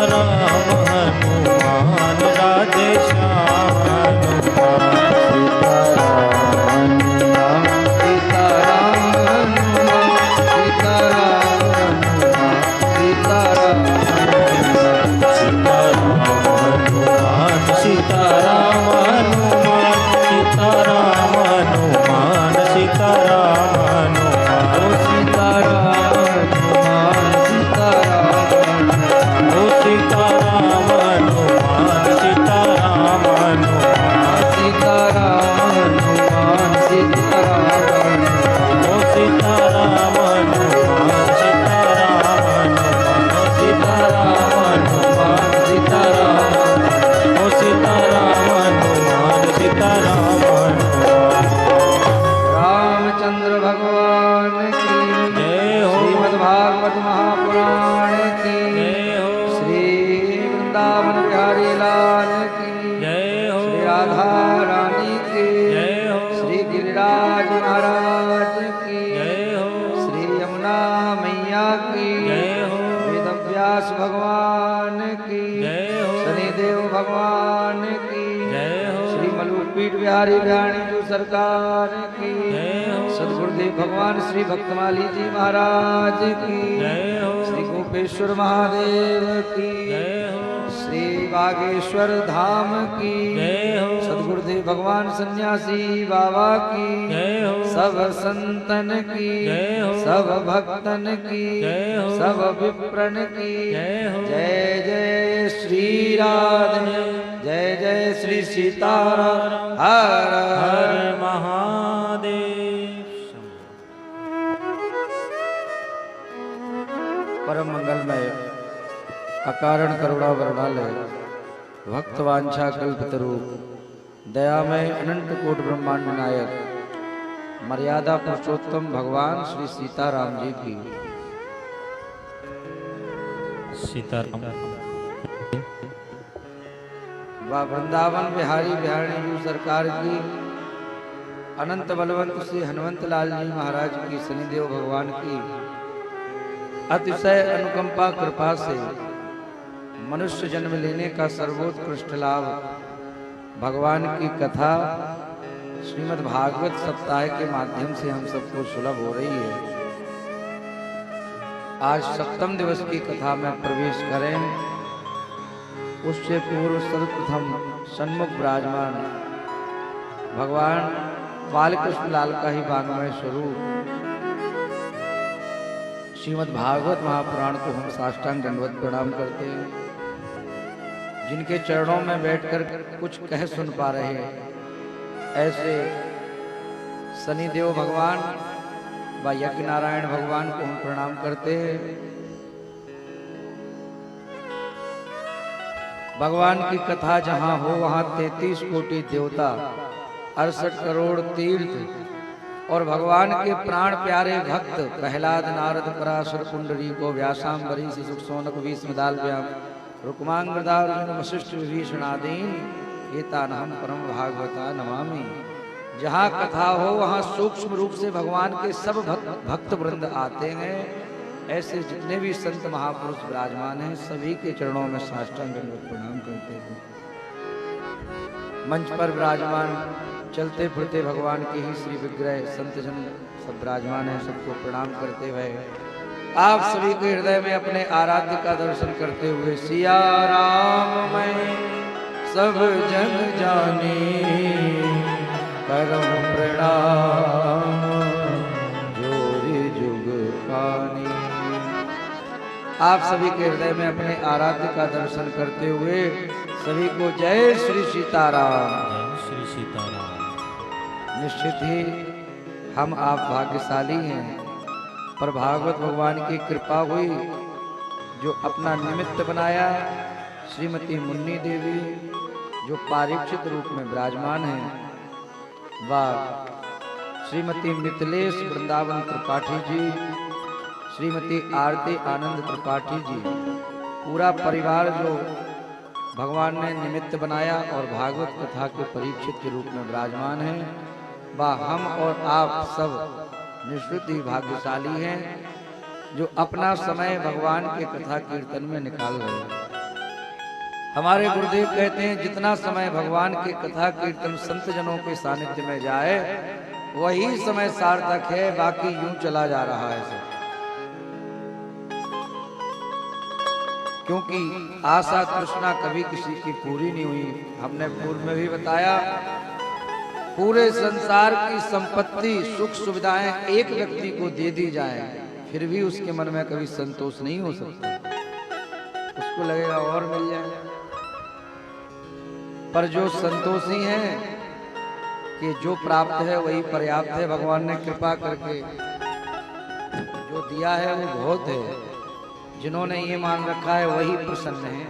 सीताराम हनुमान राधे श्याम हनुमान सीताराम हनुमान सीताराम हनुमान सीताराम हनुमान सीताराम हनुमान सीताराम हनुमान सीताराम ओ सीताराम हनुमान सीताराम हनुमान सीताराम हनुमान सीताराम ओ सीताराम हनुमान सीताराम हनुमान सीताराम हनुमान सीताराम ओ सीताराम हनुमान सीताराम हनुमान रामचंद्र भगवान की जय हो श्रीमद्भागवत महापुराण की जय हो श्री वृंदावन बिहारी लाल की जय हो श्री राधा रानी की जय हो श्री गिरिराज महाराज की जय हो श्री यमुना मैया की जय हो वेदव्यास भगवान की जय हो शनिदेव भगवान की जय हो श्री मलुकपीठ बिहारी बिहारी जो सरकार की जय हो सदगुरुदेव भगवान श्री भक्तमाली जी महाराज की जय हो श्री गोपेश्वर महादेव की जय हो श्री बागेश्वर धाम की जय हो सदगुरुदेव भगवान सन्यासी बाबा की जय हो सब संतन की जय हो सब भक्तन की जय हो सब विप्रन की जय हो जय जय श्री राधे जय जय श्री सीताराम हर हर हर महादेव परम मंगलमय अकारण करुणा वरुणालय भक्त वांछा कल्पतरु दयामय अनंत कोट ब्रह्मांड नायक मर्यादा पुरुषोत्तम भगवान श्री सीताराम जी की सीताराम व वृंदावन बिहारी बिहारी जी सरकार की अनंत बलवंत श्री हनुमंत लाल जी महाराज की शनिदेव भगवान की अतिशय अनुकंपा कृपा से मनुष्य जन्म लेने का सर्वोत्कृष्ट लाभ भगवान की कथा श्रीमद् भागवत सप्ताह के माध्यम से हम सबको सुलभ हो रही है। आज सप्तम दिवस की कथा में प्रवेश करें उससे पूर्व सर्वप्रथम सन्मुख विराजमान भगवान बालकृष्ण लाल का ही वाङ्मय स्वरूप श्रीमद् भागवत महापुराण को हम साष्टांग दंडवत प्रणाम करते हैं। जिनके चरणों में बैठकर कुछ कह सुन पा रहे हैं ऐसे शनिदेव भगवान व यज्ञ नारायण भगवान को हम प्रणाम करते हैं। भगवान की कथा जहाँ हो वहाँ 33 कोटि देवता 68 करोड़ तीर्थ और भगवान के प्राण प्यारे भक्त प्रहलाद नारद पराशर पुंडरी को व्यासाम्बरी सुख सोनक भीष्मदाल्व्याम रुक्मांगदारुण वशिष्ठ विभीषणादीन एतानहम परम भागवता नमामि। जहाँ कथा हो वहाँ सूक्ष्म रूप से भगवान के सब भक्त वृंद आते हैं। ऐसे जितने भी संत महापुरुष विराजमान हैं सभी के चरणों में साष्टांग दंडवत प्रणाम करते हैं। मंच पर विराजमान चलते फिरते भगवान के ही श्री विग्रह संतजन सब विराजमान है, सबको प्रणाम करते हुए आप सभी के हृदय में अपने आराध्य का दर्शन करते हुए सिया राम मैं सब जन जाने करम प्रणाम जोरी जुग पानी। आप सभी के हृदय में अपने आराध्य का दर्शन करते हुए सभी को जय श्री सीताराम। जय श्री सीताराम। निश्चित ही हम आप भाग्यशाली हैं पर भागवत भगवान की कृपा हुई जो अपना निमित्त बनाया श्रीमती मुन्नी देवी जो पारीक्षित रूप में विराजमान है व श्रीमती मिथिलेश वृंदावन त्रिपाठी जी श्रीमती आरती आनंद त्रिपाठी जी पूरा परिवार जो भगवान ने निमित्त बनाया और भागवत कथा के परीक्षित के रूप में विराजमान हैं व हम और आप सब निश्चित ही भाग्यशाली हैं जो अपना समय भगवान के कथा कीर्तन में निकाल रहे हैं। हमारे गुरुदेव कहते हैं जितना समय भगवान के कथा कीर्तन संत जनों के सानिध्य में जाए वही समय सार्थक है, बाकी यूं चला जा रहा है सब। क्योंकि आशा तृष्णा कभी किसी की पूरी नहीं हुई। हमने पूर्व में भी बताया, पूरे संसार की संपत्ति सुख सुविधाएं एक व्यक्ति को दे दी जाए फिर भी उसके मन में कभी संतोष नहीं हो सकता, उसको लगेगा और मिल जाए। पर जो संतोषी हैं कि जो प्राप्त है वही पर्याप्त है, भगवान ने कृपा करके जो दिया है वो बहुत है। जिन्होंने ये मान रखा है वही प्रसन्न है,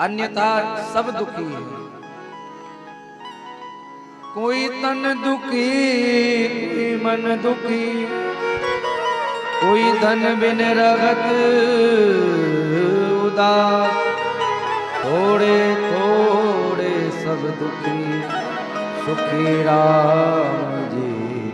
अन्यथा सब दुखी है। कोई तन दुखी कोई मन दुखी, कोई धन बिन रगत उदास, थोड़े थोड़े सब दुखी सुखी राम जी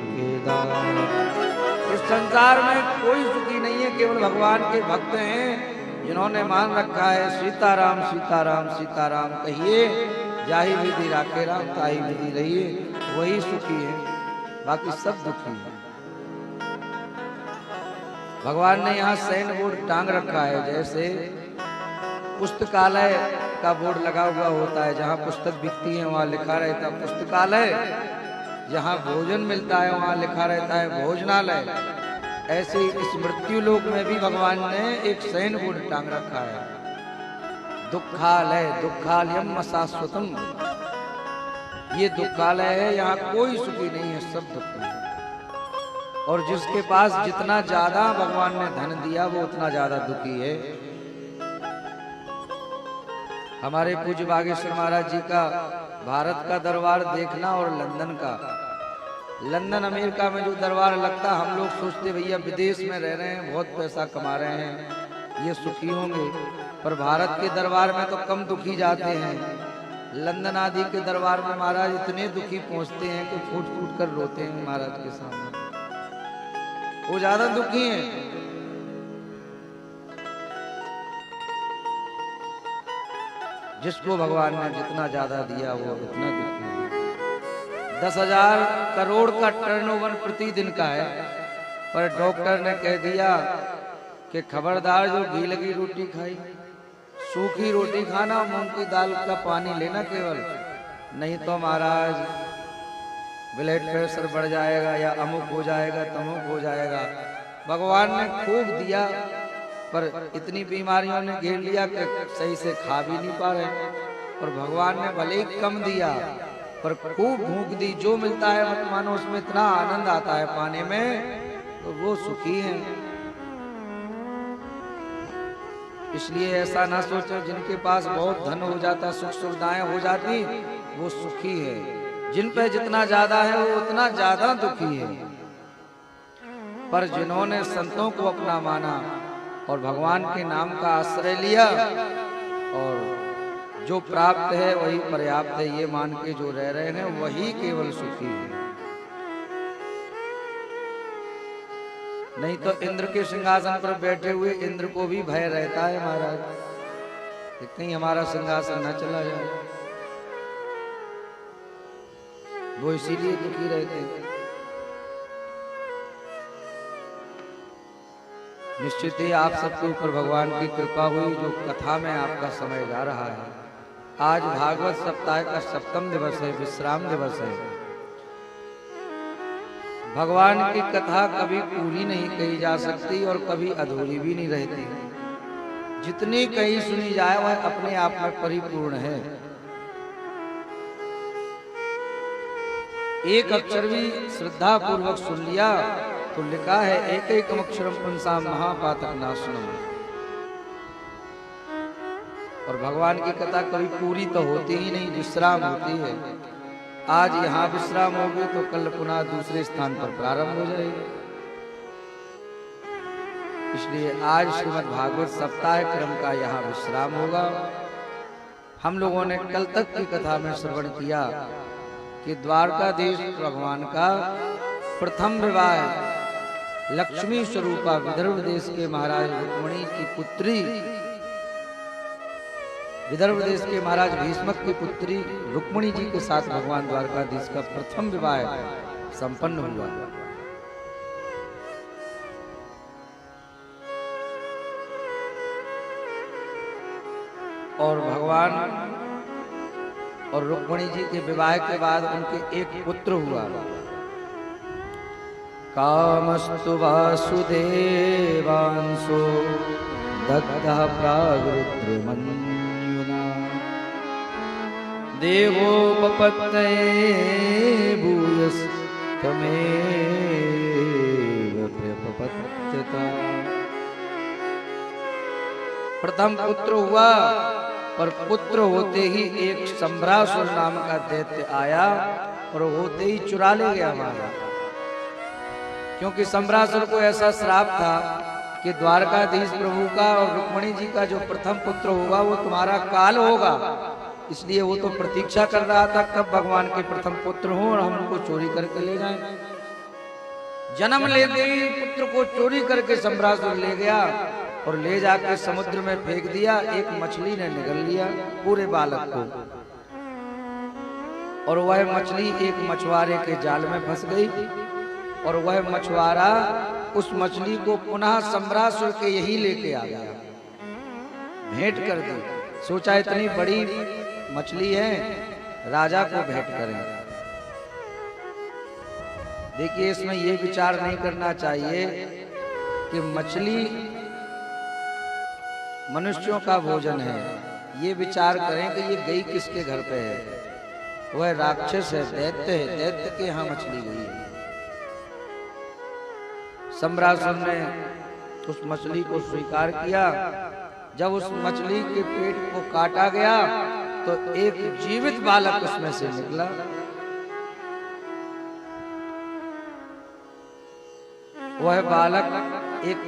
के दास। इस संसार में कोई सुखी नहीं है, केवल भगवान के भक्त हैं जिन्होंने मान रखा है सीताराम सीताराम सीताराम कहिए, जाहि विधि राखे राम ताहि विधि रहिए, वही सुखी है, बाकी सब दुखी है। भगवान ने यहाँ सैन बोर्ड टांग रखा है, जैसे पुस्तकालय का बोर्ड लगा हुआ होता है, जहाँ पुस्तक बिकती है वहाँ लिखा रहता है पुस्तकालय, जहाँ भोजन मिलता है वहाँ लिखा रहता है भोजनालय। ऐसे इस मृत्यु लोक में भी भगवान ने एक सैन बोर्ड टांग रखा है, दुखालय दुखालयम शाश्वतम। ये दुखालय है, यहाँ कोई सुखी नहीं है, सब दुखी है। और जिसके पास जितना ज्यादा भगवान ने धन दिया वो उतना ज्यादा दुखी है। हमारे पूज्य बागेश्वर महाराज जी का भारत का दरबार देखना और लंदन का, लंदन अमेरिका में जो दरबार लगता, हम लोग सोचते भैया विदेश में रह रहे हैं बहुत पैसा कमा रहे हैं ये सुखी होंगे, पर भारत के दरबार में तो कम दुखी जाते हैं। लंदन आदि के दरबार में महाराज इतने दुखी पहुंचते हैं कि फूट फूट कर रोते हैं महाराज के सामने, वो ज्यादा दुखी हैं। जिसको भगवान ने जितना ज्यादा दिया वो उतना दुखी है। 10,000 करोड़ का टर्नओवर प्रतिदिन का है, पर डॉक्टर ने कह दिया कि खबरदार जो घी लगी रोटी खाई, सूखी रोटी खाना, मूंग की दाल का पानी लेना केवल, नहीं तो महाराज ब्लड प्रेशर बढ़ जाएगा या अमुक हो जाएगा तमुक हो जाएगा। भगवान ने खूब दिया, पर इतनी बीमारियों ने घेर लिया कि सही से खा भी नहीं पा रहे। और भगवान ने भले ही कम दिया पर खूब भूख दी, जो मिलता है मत मानो उसमें इतना आनंद आता है पाने में, तो वो सुखी हैं। इसलिए ऐसा ना सोचो जिनके पास बहुत धन हो जाता, सुख सुविधाएं हो जाती, वो सुखी है। जिन पे जितना ज्यादा है वो उतना ज्यादा दुखी है। पर जिन्होंने संतों को अपना माना और भगवान के नाम का आश्रय लिया और जो प्राप्त है वही पर्याप्त है, ये मान के जो रह रहे हैं वही केवल सुखी है। नहीं तो इंद्र के सिंहासन पर बैठे हुए इंद्र को भी भय रहता है महाराज, कहीं हमारा सिंहासन न चला जाए, वो इसीलिए दुखी रहते हैं। निश्चित ही आप सबके ऊपर भगवान की कृपा हुई, जो कथा में आपका समय जा रहा है। आज भागवत सप्ताह का 7वां दिवस है, विश्राम दिवस है। भगवान की कथा कभी पूरी नहीं कही जा सकती और कभी अधूरी भी नहीं रहती। जितनी कही सुनी जाए वह अपने आप में परिपूर्ण है। एक अक्षर भी श्रद्धा पूर्वक सुन लिया तो लिखा है एक एक अक्षरम पुंसा महापातक नाशनम। और भगवान की कथा कभी पूरी तो होती ही नहीं, विश्राम होती है। आज यहाँ विश्राम होगी तो कल पुनः दूसरे स्थान पर प्रारंभ हो जाएगी। इसलिए आज श्रीमद् भागवत सप्ताह क्रम का यहाँ विश्राम होगा। हम लोगों ने कल तक की कथा में श्रवण किया कि द्वारकाधीश भगवान का प्रथम विवाह लक्ष्मी स्वरूपा विदर्भ देश के महाराज रुक्मिणी की पुत्री विदर्भ देश के महाराज भीष्मक की पुत्री रुक्मिणी जी के साथ भगवान द्वारकाधीश का प्रथम विवाह संपन्न हुआ। और भगवान और रुक्मिणी जी के विवाह के बाद उनके एक पुत्र हुआ। कामस्तु वासुदेवांशो दग्धः प्रागरुद्रमन्युना देवोपपत्तये भूयस्तमेव प्रपपत्यता। प्रथम पुत्र हुआ, पर पुत्र होते ही एक सम्भ्रासुर नाम का दैत्य आया और होते ही चुरा ले गया हमारा। क्योंकि सम्भ्रासुर को ऐसा श्राप था कि द्वारकाधीश प्रभु का और रुक्मिणी जी का जो प्रथम पुत्र होगा वो तुम्हारा काल होगा। इसलिए वो तो प्रतीक्षा कर रहा था कब भगवान के प्रथम पुत्र हो और हम उनको चोरी करके ले जाएं। जन्म लेते ही पुत्र को चोरी करके सम्भ्रासुर ले गया और ले जाकर समुद्र में फेंक दिया। एक मछली ने निगल लिया पूरे बालक को, और वह मछली एक मछुआरे के जाल में फंस गई। और वह मछुआरा उस मछली को पुनः सम्भ्रासुर के यही लेके आ गया, भेंट कर दी। सोचा इतनी बड़ी मछली है, राजा को भेंट करें। देखिए, इसमें यह विचार नहीं करना चाहिए कि मछली मनुष्यों का भोजन है। ये विचार करें कि ये गई किसके घर पे है। वह राक्षस है, दैत्य है, दैत्य के यहाँ मछली गई है। सम्भ्रासुर ने उस मछली को स्वीकार किया। जब उस मछली के पेट को काटा गया तो एक जीवित बालक उसमें से निकला। वह बालक एक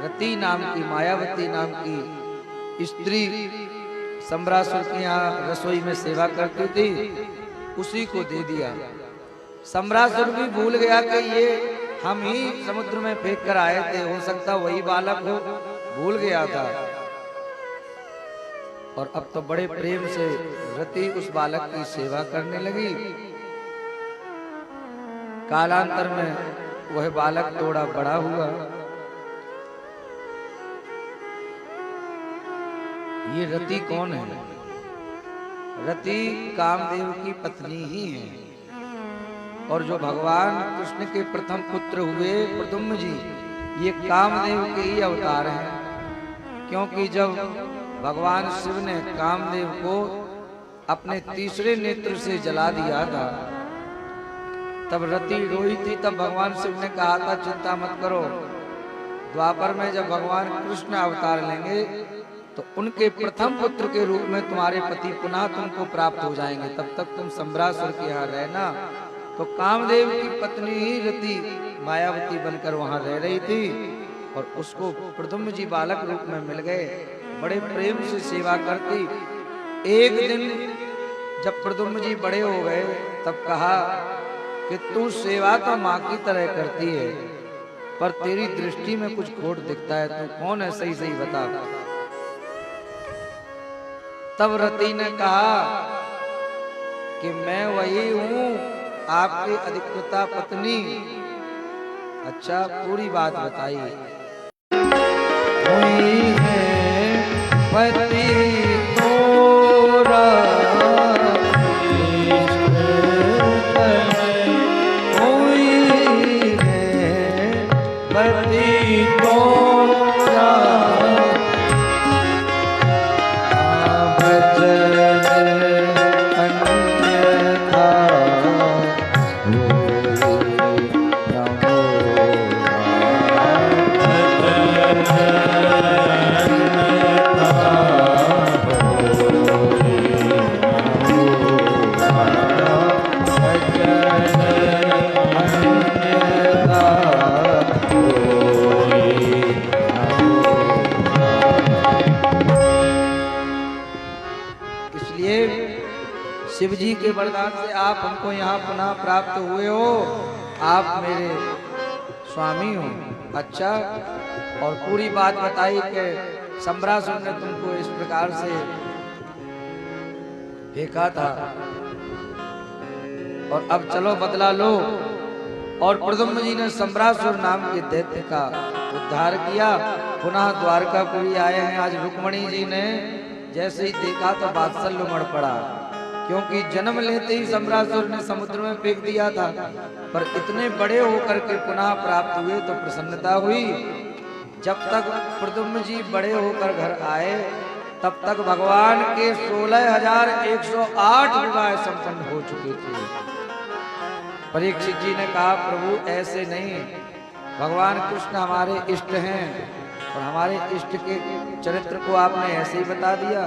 रति नाम की, मायावती नाम की स्त्री सम्भ्रासुर के यहाँ रसोई में सेवा करती थी, उसी को दे दिया। सम्भ्रासुर भी भूल गया कि ये हम ही समुद्र में फेंक कर आए थे, हो सकता वही बालक हो, भूल गया था। और अब तो बड़े प्रेम से रति उस बालक की सेवा करने लगी। कालांतर में वह बालक थोड़ा बड़ा हुआ। ये रति कौन है? रति कामदेव की पत्नी ही है। और जो भगवान कृष्ण के प्रथम पुत्र हुए प्रद्युम्न जी, ये कामदेव के ही अवतार हैं। क्योंकि जब भगवान शिव ने कामदेव को अपने तीसरे नेत्र से जला दिया था, तब रति रोई थी। तब भगवान शिव ने कहा था चिंता मत करो, द्वापर में जब भगवान कृष्ण अवतार लेंगे तो उनके प्रथम पुत्र के रूप में तुम्हारे पति पुनः तुमको प्राप्त हो जाएंगे। तब तक तुम सम्भ्रासुर के यहाँ रहना। तो कामदेव की पत्नी ही रति मायावती बनकर वहां रह रही थी और उसको प्रद्युम्न जी बालक रूप में मिल गए। बड़े प्रेम से सेवा करती। एक दिन जब प्रद्युम्न जी बड़े हो गए तब कहा कि तू सेवा तो माँ की तरह करती है, पर तेरी दृष्टि में कुछ खोट दिखता है। तू कौन है, सही सही बता। तब रति ने कहा कि मैं वही हूँ, आपकी अधिकृता पत्नी। अच्छा, पूरी बात बताई। कोई है पति तोरा, कोई है पति तोरा, शिव जी के वरदान से आप हमको यहाँ पुनः प्राप्त हुए हो। आप मेरे स्वामी हो। अच्छा, और पूरी बात बताई कि सम्भ्रासुर ने तुमको इस प्रकार से देखा था और अब चलो बदला लो। और प्रद्युम्न जी ने सम्रासुर नाम के दैत्य का उद्धार किया। पुनः द्वारकापुरी आए हैं। आज रुक्मणी जी ने जैसे ही देखा तो वात्सल्य उमड़ पड़ा, क्योंकि जन्म लेते ही सम्रासुर ने समुद्र में फेंक दिया था, पर इतने बड़े होकर के पुनः प्राप्त हुए तो प्रसन्नता हुई। जब तक प्रद्युम्न जी बड़े होकर घर आए तब तक भगवान के 16,108 विवाह संपन्न हो चुके थे। परीक्षित जी ने कहा, प्रभु ऐसे नहीं, भगवान कृष्ण हमारे इष्ट हैं और हमारे इष्ट के चरित्र को आपने ऐसे ही बता दिया।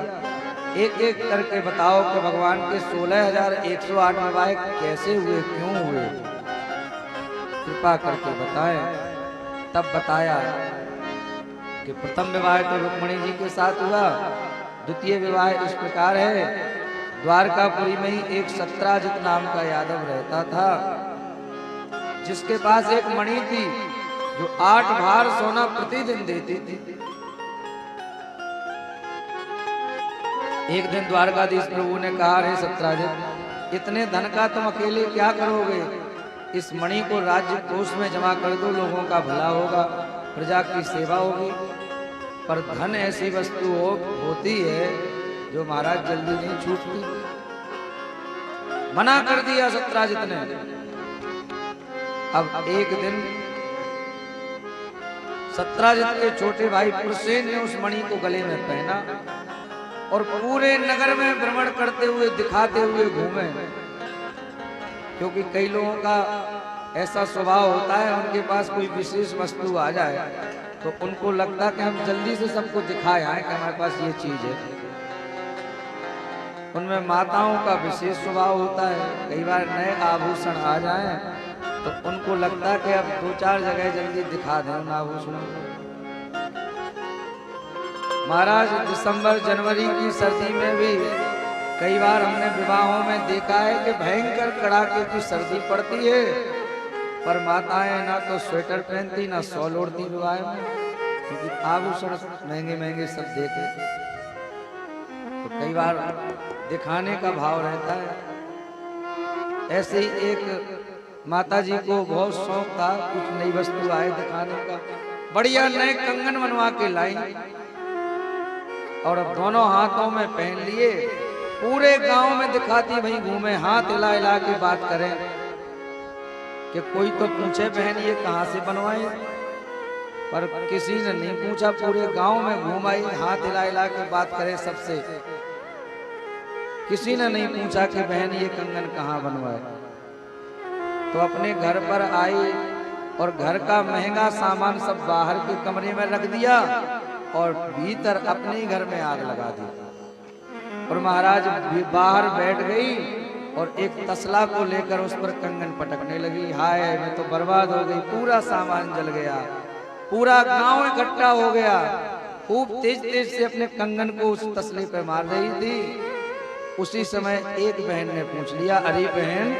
एक एक करके बताओ कि भगवान के 16,108 विवाह कैसे हुए, क्यों हुए, कृपा करके बताएं। तब बताया कि प्रथम विवाह तो रुक्मणी जी के साथ हुआ। द्वितीय विवाह इस प्रकार है, द्वारकापुरी में ही एक सत्राजित नाम का यादव रहता था, जिसके पास एक मणि थी जो 8 भार सोना प्रतिदिन देती थी। एक दिन द्वारकाधीश प्रभु ने कहा, रे सत्राजित, इतने धन का तुम अकेले क्या करोगे? इस मणि को राज्य कोष में जमा कर दो, लोगों का भला होगा, प्रजा की सेवा होगी। पर धन ऐसी वस्तु होती है जो महाराज जल्दी नहीं छूटती। मना कर दिया सत्राजित ने। अब एक दिन सत्राजित के छोटे भाई प्रसेन ने उस मणि को गले में पहना और पूरे नगर में भ्रमण करते हुए दिखाते हुए घूमे, क्योंकि कई लोगों का ऐसा स्वभाव होता है, उनके पास कोई विशेष वस्तु आ जाए तो उनको लगता है कि हम जल्दी से सबको दिखाए आए कि हमारे पास ये चीज है। उनमें माताओं का विशेष स्वभाव होता है, कई बार नए आभूषण आ जाएं तो उनको लगता है कि अब 2-4 जगह जल्दी दिखा दें उन आभूषणों को। महाराज दिसंबर जनवरी की सर्दी में भी कई बार हमने विवाहों में देखा है कि भयंकर कड़ाके की सर्दी पड़ती है, पर माताएं ना तो स्वेटर पहनती ना शॉल ओढ़ती विवाह में, क्योंकि आभूषण महंगे महंगे सब देते। तो कई बार दिखाने का भाव रहता है। ऐसे ही एक माता जी को बहुत शौक था कुछ नई वस्तु आए दिखाने का। बढ़िया नए कंगन बनवा के लाई और अब दोनों हाथों में पहन लिए, पूरे गांव में दिखाती वहीं घूमे, हाथ हिला हिला के बात करें कि कोई तो पूछे बहन ये कहाँ से बनवाई, पर किसी ने नहीं पूछा। पूरे गांव में घूम आई, हाथ हिला हिला के बात करे सबसे, किसी ने नहीं पूछा कि बहन ये कंगन कहाँ बनवाए। तो अपने घर पर आई और घर का महंगा सामान सब बाहर के कमरे में रख दिया और भीतर अपने ही घर में आग लगा दी। और महाराज बाहर बैठ गई और एक तसला को लेकर उस पर कंगन पटकने लगी। हाय मैं तो बर्बाद हो गई, पूरा सामान जल गया, पूरा गांव इकट्ठा हो गया। खूब तेज तेज से अपने कंगन को उस तसले पे मार रही थी। उसी समय एक बहन ने पूछ लिया, अरे बहन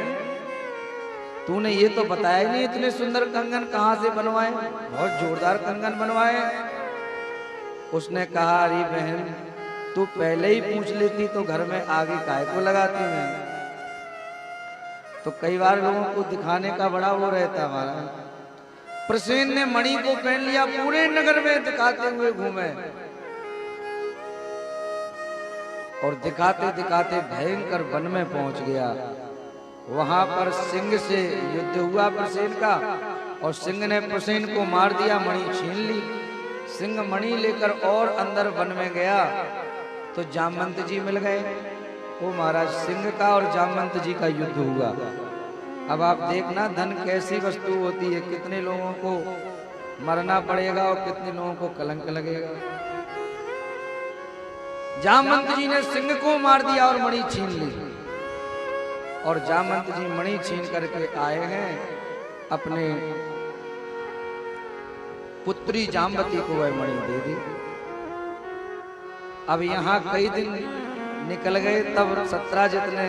तूने ये तो बताया ही नहीं, इतने सुंदर कंगन कहाँ से बनवाए, बहुत जोरदार कंगन बनवाए। उसने कहा, अरे बहन तू पहले ही पूछ लेती तो घर में आगे काहे को लगाती मैं। तो कई बार लोगों को दिखाने का बड़ा वो रहता हमारा। प्रसेन ने मणि को पहन लिया, पूरे नगर में दिखाते हुए घूमे और दिखाते दिखाते भयंकर वन में पहुंच गया। वहां पर सिंह से युद्ध हुआ प्रसेन का, और सिंह ने प्रसेन को मार दिया, मणि छीन ली। सिंह मणि लेकर और अंदर वन में गया तो जामवंत जी मिल गए। वो महाराज सिंह का और जामवंत जी का युद्ध हुआ। अब आप देखना धन कैसी वस्तु होती है, कितने लोगों को मरना पड़ेगा और कितने लोगों को कलंक लगेगा। जामवंत जी ने सिंह को मार दिया और मणि छीन ली, और जामवंत जी मणि छीन करके आए हैं अपने पुत्री जामवती को वह मणि दे दी। अब यहाँ कई दिन निकल गए, तब सत्राजित ने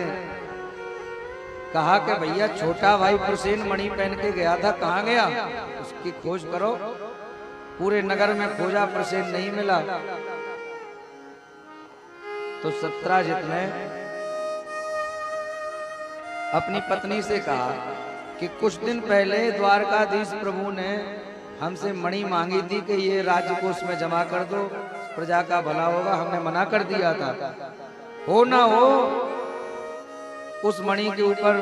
कहा कि भैया छोटा भाई प्रसेन मणि पहन के गया था, कहाँ गया, उसकी खोज करो। पूरे नगर में खोजा, प्रसेन नहीं मिला। तो सत्राजित ने अपनी पत्नी से कहा कि कुछ दिन पहले द्वारकाधीश प्रभु ने हमसे मणि मांगी थी कि ये राज्य कोष में जमा कर दो, प्रजा का भला होगा। हमने मना कर दिया था। हो ना हो उस मणि के ऊपर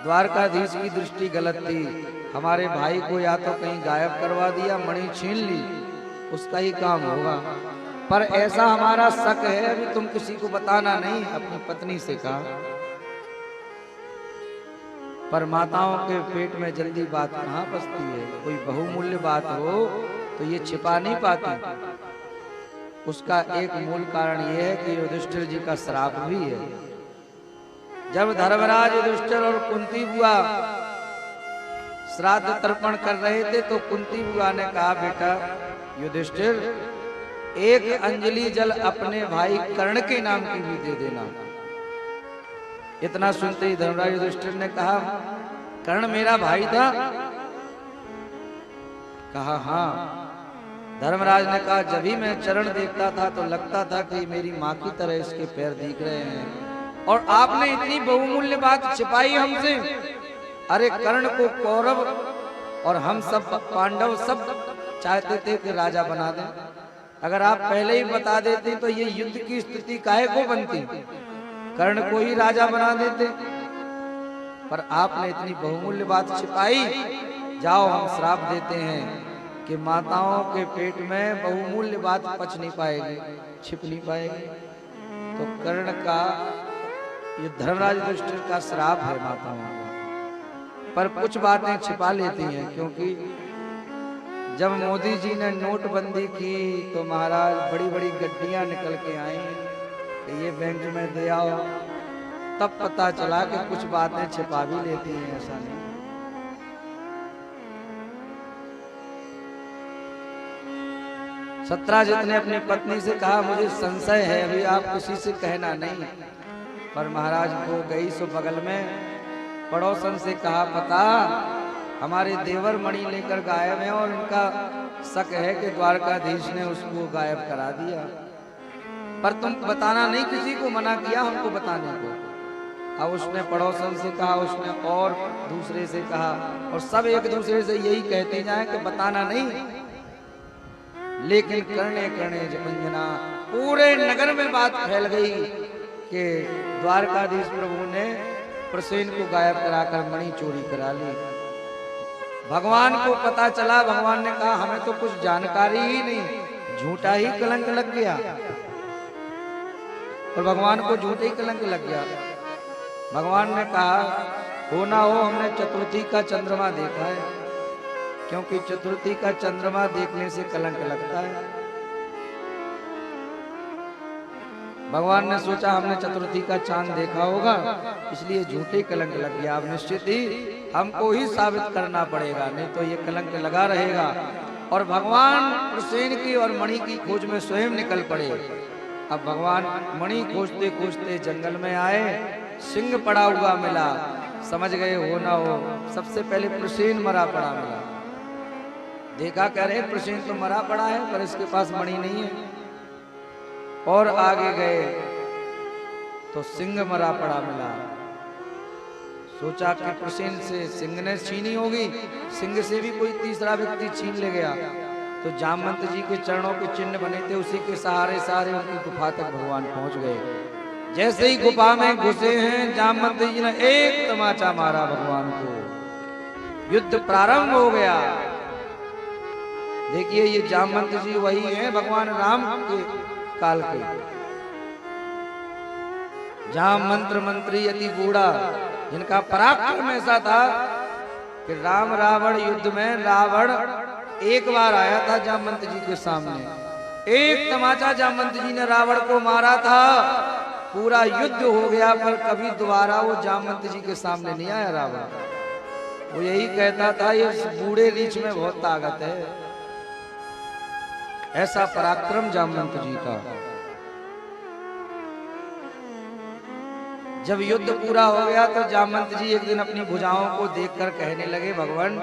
द्वारकाधीश की दृष्टि गलत थी। हमारे भाई को या तो कहीं गायब करवा दिया, मणि छीन ली, उसका ही काम होगा। पर ऐसा हमारा शक है, अभी तुम किसी को बताना नहीं। अपनी पत्नी से कहा। पर माताओं के पेट में जल्दी बात कहाँ बसती है। कोई बहुमूल्य बात हो तो ये छिपा नहीं पाती। उसका एक मूल कारण यह है कि युधिष्ठिर जी का श्राप भी है। जब धर्मराज युधिष्ठिर और कुंती बुआ श्राद्ध तर्पण कर रहे थे तो कुंती बुआ ने कहा, बेटा युधिष्ठिर, एक अंजलि जल अपने भाई कर्ण के नाम की भी दे देना। इतना सुनते ही धर्मराज युधिष्ठिर ने कहा, कर्ण मेरा भाई था? कहा हाँ। धर्मराज ने कहा, जब भी मैं चरण देखता था तो लगता था कि मेरी माँ की तरह इसके पैर दिख रहे हैं, और आपने इतनी बहुमूल्य बात छिपाई हमसे। अरे कर्ण को कौरव और हम सब पांडव सब चाहते थे कि राजा बना दें। अगर आप पहले ही बता देते तो ये युद्ध की स्थिति काहे को बनती, कर्ण को ही राजा बना देते। पर आपने इतनी बहुमूल्य बात छिपाई। जाओ, हम श्राप देते हैं कि माताओं के पेट में बहुमूल्य बात पच नहीं पाएगी, छिप नहीं पाएगी। तो कर्ण का, ये धर्मराज युधिष्ठिर का श्राप है माताओं का। पर कुछ बातें छिपा लेती हैं, क्योंकि जब मोदी जी ने नोटबंदी की तो महाराज बड़ी बड़ी गड्डियां निकल के आई कि ये बैंक में दे आओ। तब पता चला कि कुछ बातें छिपा भी लेती हैं, ऐसा नहीं। सत्यराजित ने अपनी पत्नी से कहा, मुझे संशय है, अभी आप किसी से कहना नहीं। पर महाराज को गई सो बगल में पड़ोसन से कहा, पता हमारे देवर मणि लेकर गायब है और इनका शक है कि द्वारकाधीश ने उसको गायब करा दिया। पर तुम बताना नहीं, किसी को मना किया हमको बताने को। अब उसने पड़ोसन से कहा, उसने और दूसरे से कहा, और सब एक दूसरे से यही कहते जाए कि बताना नहीं। लेकिन करने करने जमंजना पूरे नगर में बात फैल गई कि द्वारकाधीश प्रभु ने प्रसेन को गायब कराकर मणि चोरी करा ली। भगवान को पता चला। भगवान ने कहा, हमें तो कुछ जानकारी ही नहीं, झूठा ही कलंक लग गया। और भगवान को झूठा ही कलंक लग गया। भगवान ने कहा, हो ना हो हमने चतुर्थी का चंद्रमा देखा है, क्योंकि चतुर्थी का चंद्रमा देखने से कलंक लगता है। भगवान ने सोचा हमने चतुर्थी का चांद देखा होगा, इसलिए झूठे कलंक लग गया। अब निश्चित ही हमको ही साबित करना पड़ेगा, नहीं तो ये कलंक लगा रहेगा। और भगवान प्रसेन की और मणि की खोज में स्वयं निकल पड़े। अब भगवान मणि खोजते खोजते जंगल में आए, सिंह पड़ा हुआ मिला। समझ गए हो ना हो, सबसे पहले प्रसेन मरा पड़ा मिला। देखा, कह रहे प्रसेन तो मरा पड़ा है, पर इसके पास मणि नहीं है। और आगे गए तो सिंह मरा पड़ा मिला। सोचा कि प्रसेन से सिंह ने छीनी होगी, सिंह से भी कोई तीसरा व्यक्ति छीन ले गया। तो जामवंत जी के चरणों के चिन्ह बने थे, उसी के सहारे सहारे उनकी गुफा तक भगवान पहुंच गए। जैसे ही गुफा में घुसे हैं, जामवंत जी ने एक तमाचा मारा भगवान को, युद्ध प्रारंभ हो गया। देखिए, ये जामवंत जी वही हैं भगवान राम के काल के, जहां मंत्र मंत्री यदि बूढ़ा, जिनका पराक्रम ऐसा था कि राम रावण युद्ध में रावण एक बार आया था जामवंत जी के सामने। एक तमाचा जामवंत जी ने रावण को मारा था, पूरा युद्ध हो गया, पर कभी दोबारा वो जामवंत जी के सामने नहीं आया रावण। वो यही कहता था, ये बूढ़े रीछ में बहुत ताकत है। ऐसा पराक्रम जामवंत जी का। जब युद्ध पूरा हो गया तो जामवंत जी एक दिन अपनी भुजाओं को देखकर कहने लगे, भगवान,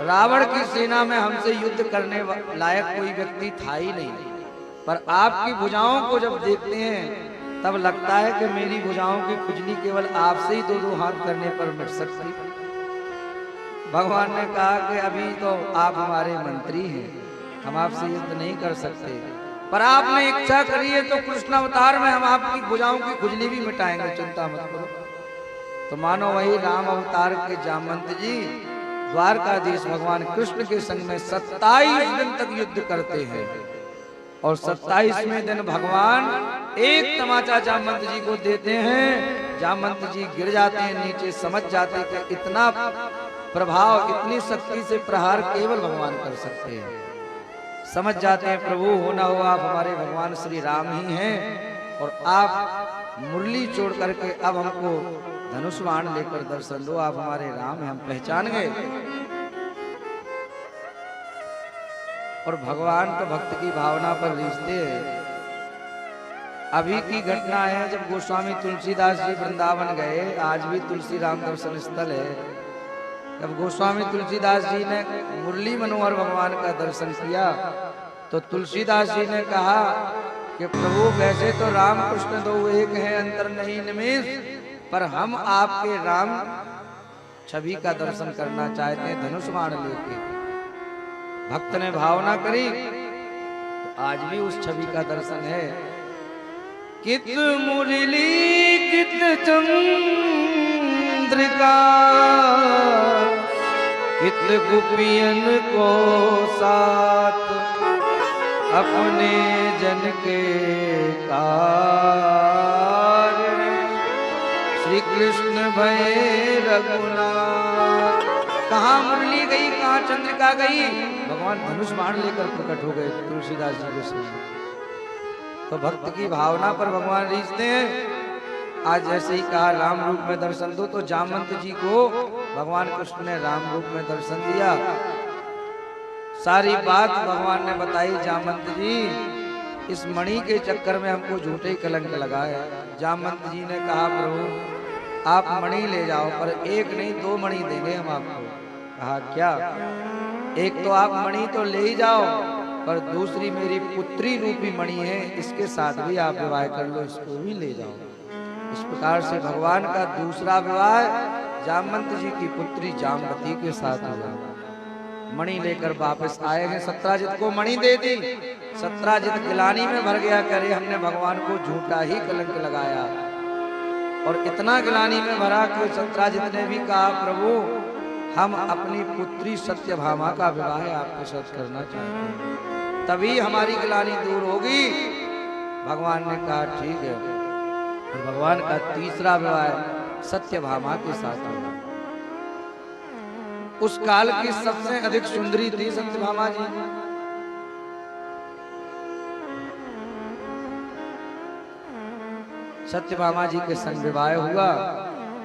रावण की सेना में हमसे युद्ध करने लायक कोई व्यक्ति था ही नहीं, पर आपकी भुजाओं को जब देखते हैं तब लगता है कि मेरी भुजाओं की खुजली केवल आपसे ही दो हाथ करने पर मिट सकती। भगवान ने कहा कि अभी तो आप हमारे मंत्री हैं, हम आपसे युद्ध नहीं कर सकते, पर आपने इच्छा करी है तो कृष्ण अवतार में हम आपकी भुजाओं की खुजली भी मिटाएंगे, चिंता मत करो। तो मानो वही राम अवतार के जामवंत जी द्वारकाधीश भगवान कृष्ण के संग में 27 दिन तक युद्ध करते हैं और 27वें दिन भगवान एक तमाचा जामवंत जी को देते हैं। जामवंत जी गिर जाते हैं नीचे, समझ जाते हैं कि इतना प्रभाव, इतनी शक्ति से प्रहार केवल भगवान कर सकते हैं। समझ जाते हैं प्रभु हो ना हो आप हमारे भगवान श्री राम ही हैं और आप मुरली छोड़ करके अब हमको धनुष बाण लेकर दर्शन दो, आप हमारे राम हैं, हम पहचान गए। और भगवान तो भक्त की भावना पर रीझते हैं। अभी की घटना है, जब गोस्वामी तुलसीदास जी वृंदावन गए, आज भी तुलसी राम दर्शन स्थल है। जब गोस्वामी तुलसीदास जी ने मुरली मनोहर भगवान का दर्शन किया तो तुलसीदास जी ने कहा कि प्रभु वैसे तो राम कृष्ण दो एक हैं, अंतर नहीं निमेष, पर हम आपके राम छवि का दर्शन करना चाहते हैं धनुष बाण लेके। भक्त ने भावना करी तो आज भी उस छवि का दर्शन है। कित मुरली कित चंद्रिका कित गोपियन को साथ अपने जन के कारण श्री कृष्ण भय रघुनाथ। कहाँ मुरली गई, कहाँ चंद्रिका गई, भगवान धनुष बाण लेकर प्रकट हो गए तुलसीदास जी के सामने। तो भक्त की भावना पर भगवान रीझते हैं। आज जैसे ही कहा राम रूप में दर्शन दो, तो जामवंत जी को भगवान कृष्ण ने राम रूप में दर्शन दिया। सारी बात भगवान ने बताई, जामवंत जी इस मणि के चक्कर में हमको झूठे कलंक लगा है। जामवंत जी ने कहा प्रभु आप मणि ले जाओ, पर एक नहीं 2 मणि देंगे हम आपको। कहा क्या? एक तो आप मणि तो ले ही जाओ, पर दूसरी मेरी पुत्री रूपी मणि है, इसके साथ भी आप विवाह कर लो, इसको भी ले जाओ। इस प्रकार से भगवान का दूसरा विवाह जामवंत जी की पुत्री जामवती के साथ हुआ। मणि लेकर वापस आए हैं, सत्राजित को मणि दे दी। सत्राजित गिलानी में भर गया, करे हमने भगवान को झूठा ही कलंक लगाया। और इतना गिलानी में भरा कि सत्राजित ने भी कहा प्रभु हम अपनी पुत्री सत्यभामा का विवाह आपके साथ करना चाहते हैं, तभी हमारी गिलानी दूर होगी। भगवान ने कहा ठीक है। और भगवान का तीसरा विवाह सत्यभामा के साथ हुआ। उस काल की सबसे अधिक सुंदरी थी सत्यभामा जी। सत्यभामा जी के संग विवाह हुआ।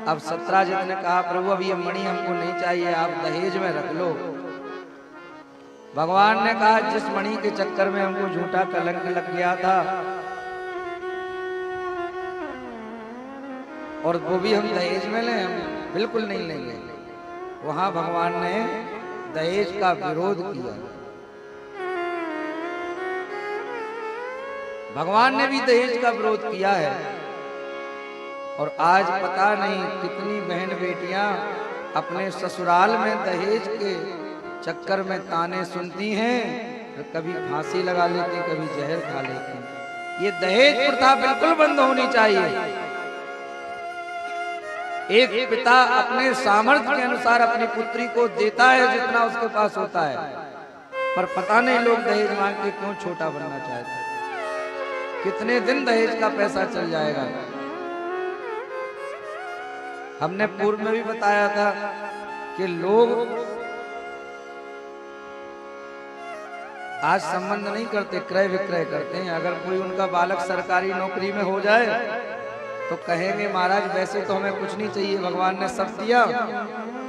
अब सत्राजित ने कहा प्रभु अब ये मणि हमको नहीं चाहिए, आप दहेज में रख लो। भगवान ने कहा जिस मणि के चक्कर में हमको झूठा कलंक लग गया था और वो भी हम दहेज में लें, हम बिल्कुल नहीं लेंगे। वहां भगवान ने दहेज का विरोध किया। भगवान ने भी दहेज का विरोध किया है। और आज पता नहीं कितनी बहन बेटियां अपने ससुराल में दहेज के चक्कर में ताने सुनती हैं, कभी फांसी लगा लेती, कभी जहर खा लेती। ये दहेज प्रथा बिल्कुल बंद होनी चाहिए। एक पिता अपने सामर्थ्य के अनुसार अपनी पुत्री को देता है जितना उसके पास होता है, पर पता नहीं लोग दहेज मांग के क्यों छोटा बनना चाहते हैं। कितने दिन दहेज का पैसा चल जाएगा। हमने पूर्व में भी बताया था कि लोग आज संबंध नहीं करते, क्रय विक्रय करते हैं। अगर कोई उनका बालक सरकारी नौकरी में हो जाए तो कहेंगे महाराज वैसे तो हमें कुछ नहीं चाहिए, भगवान ने सब दिया,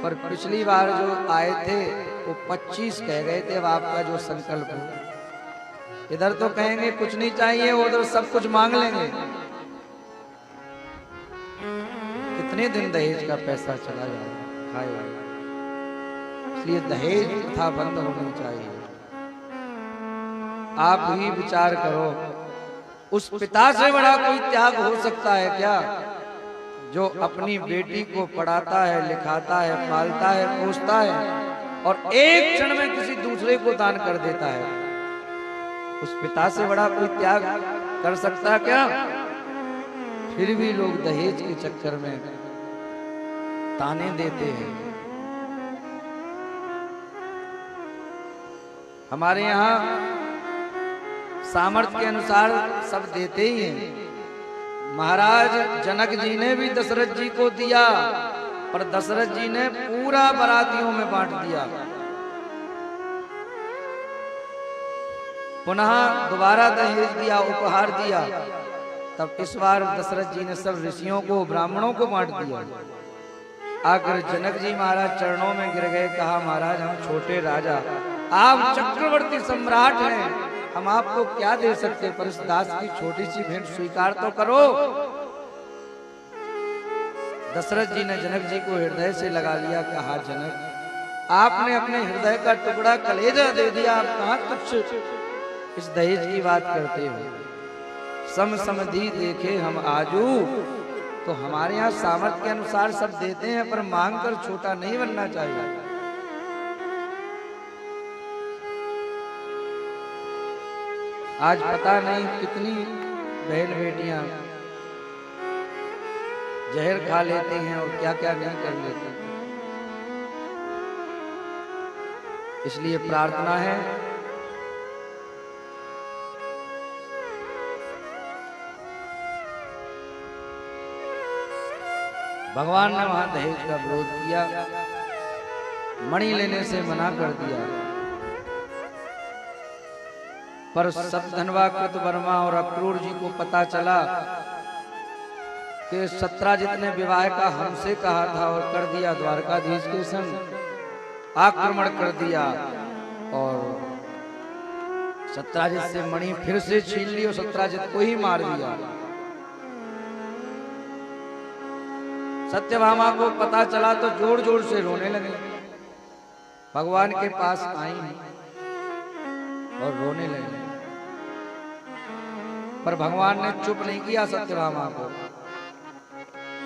पर पिछली बार जो आए थे वो 25 कह गए थे, अब आपका जो संकल्प हो। इधर तो कहेंगे कुछ नहीं चाहिए, उधर सब कुछ मांग लेंगे। कितने दिन दहेज का पैसा चला जाएगा, खाएगा। इसलिए दहेज प्रथा बंद होनी चाहिए। आप ही विचार करो, उस पिता से बड़ा कोई त्याग हो सकता है क्या, जो अपनी बेटी को पढ़ाता है, लिखाता है, पालता है, पोसता है और एक क्षण में किसी दूसरे को दान कर देता है। उस पिता से बड़ा कोई त्याग कर सकता है क्या? फिर भी लोग दहेज के चक्कर में ताने देते हैं। हमारे यहाँ सामर्थ्य के अनुसार सब देते ही हैं। महाराज जनक जी ने भी दशरथ जी को दिया, पर दशरथ जी ने पूरा बरातियों में बांट दिया। पुनः दोबारा दहेज दिया, उपहार दिया। तब इस बार दशरथ जी ने सब ऋषियों को, ब्राह्मणों को बांट दिया। आकर जनक जी महाराज चरणों में गिर गए, कहा महाराज हम छोटे राजा, आप चक्रवर्ती सम्राट हैं, हम आपको क्या दे सकते, पर इस दास की छोटी सी भेंट स्वीकार तो करो। दशरथ जी ने जनक जी को हृदय से लगा लिया, कहा जनक आपने अपने हृदय का टुकड़ा कलेजा दे दिया, आप कहां तुच्छ इस दहेज की बात करते हो। सम समधी देखे हम आजू, तो हमारे यहाँ सामर्थ्य के अनुसार सब देते हैं, पर मांग कर छोटा नहीं बनना चाहिए। आज पता नहीं कितनी बहन बेटियां जहर खा लेती हैं और क्या क्या नहीं कर लेती। इसलिए प्रार्थना है भगवान ने वहां दहेज का विरोध किया, मणि लेने से मना कर दिया, पर सतधनवा कृतवर्मा और अक्रूर जी को पता चला कि सत्राजित ने विवाह का हमसे कहा था और कर दिया, द्वारकाधीश के संग आक्रमण कर दिया और सत्राजित से मणि फिर से छीन ली और सत्राजित को ही मार दिया। सत्यभामा को पता चला तो जोर जोर से रोने लगे। भगवान के पास आई और रोने लगे, पर भगवान ने चुप नहीं किया सत्यभामा को।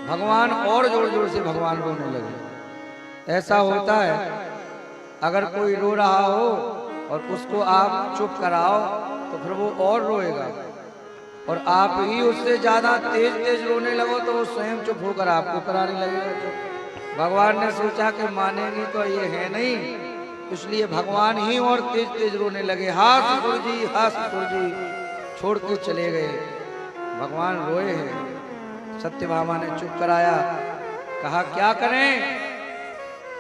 भगवान और जोर जोर से भगवान रोने लगे। ऐसा होता है, अगर कोई रो रहा हो और उसको आप चुप कराओ तो फिर वो और रोएगा, और आप ही उससे ज्यादा तेज तेज रोने लगो तो वो स्वयं चुप होकर आपको कराने लगेगा। भगवान ने सोचा कि मानेगी तो ये है नहीं, इसलिए भगवान ही और तेज तेज रोने लगे। हाँ ससुर जी, हाँ ससुर जी, छोड़ के चले गए। भगवान रोए हैं। सत्यभामा ने चुप कराया, कहा क्या करें।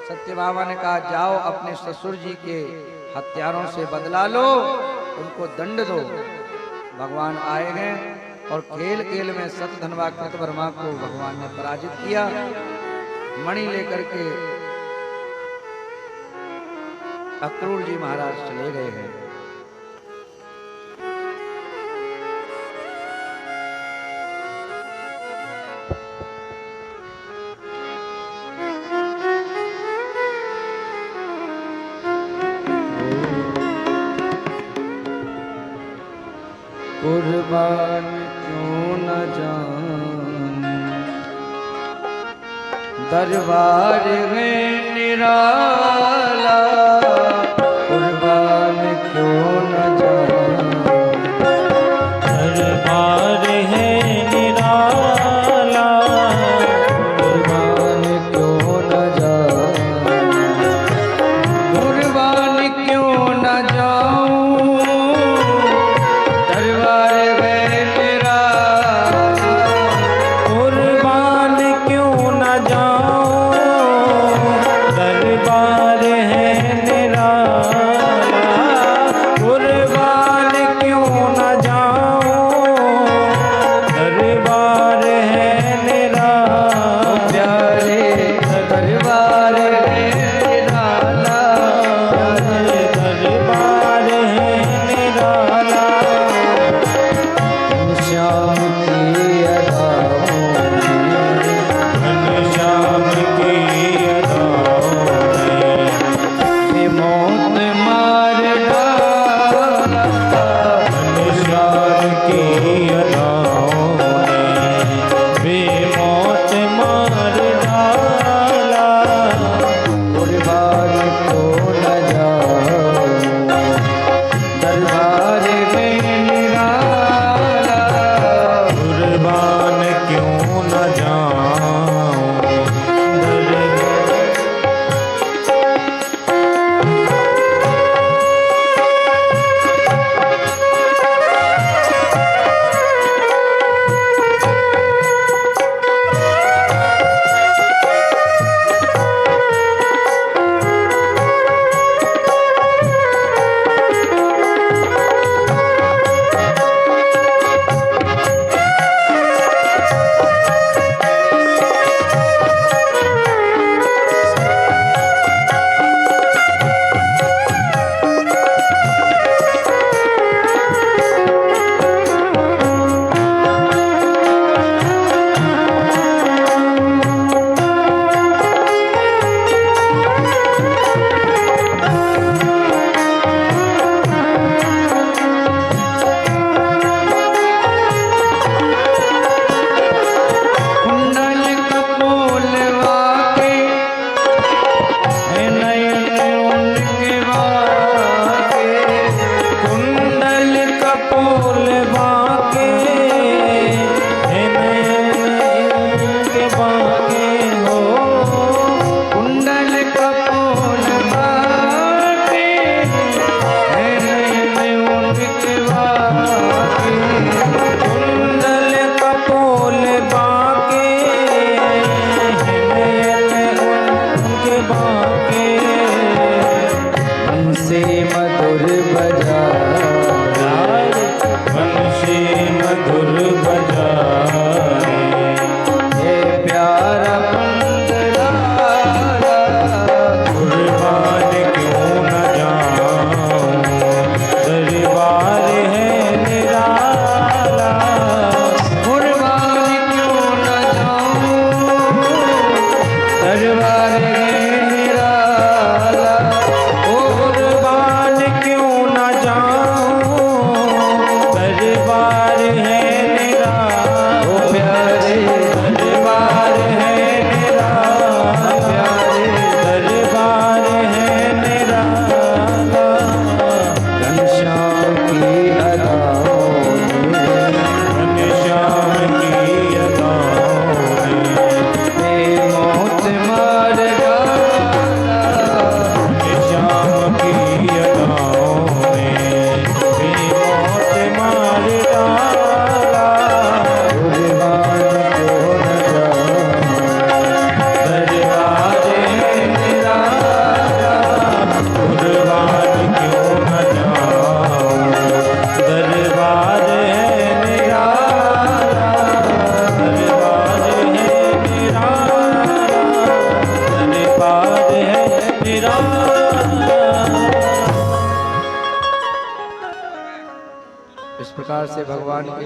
सत्यभामा ने कहा जाओ अपने ससुर जी के हत्यारों से बदला लो, उनको दंड दो। भगवान आए हैं और खेल खेल में सतधनवा कृतवर्मा को भगवान ने पराजित किया। मणि लेकर के अक्रूर जी महाराज चले गए हैं। कुर्बान क्यों न जान दरबार में निराला, कुर्बान क्यों न जान दरबार है निराला, कुर्बान क्यों न जान, कुर्बान क्यों न जाऊं की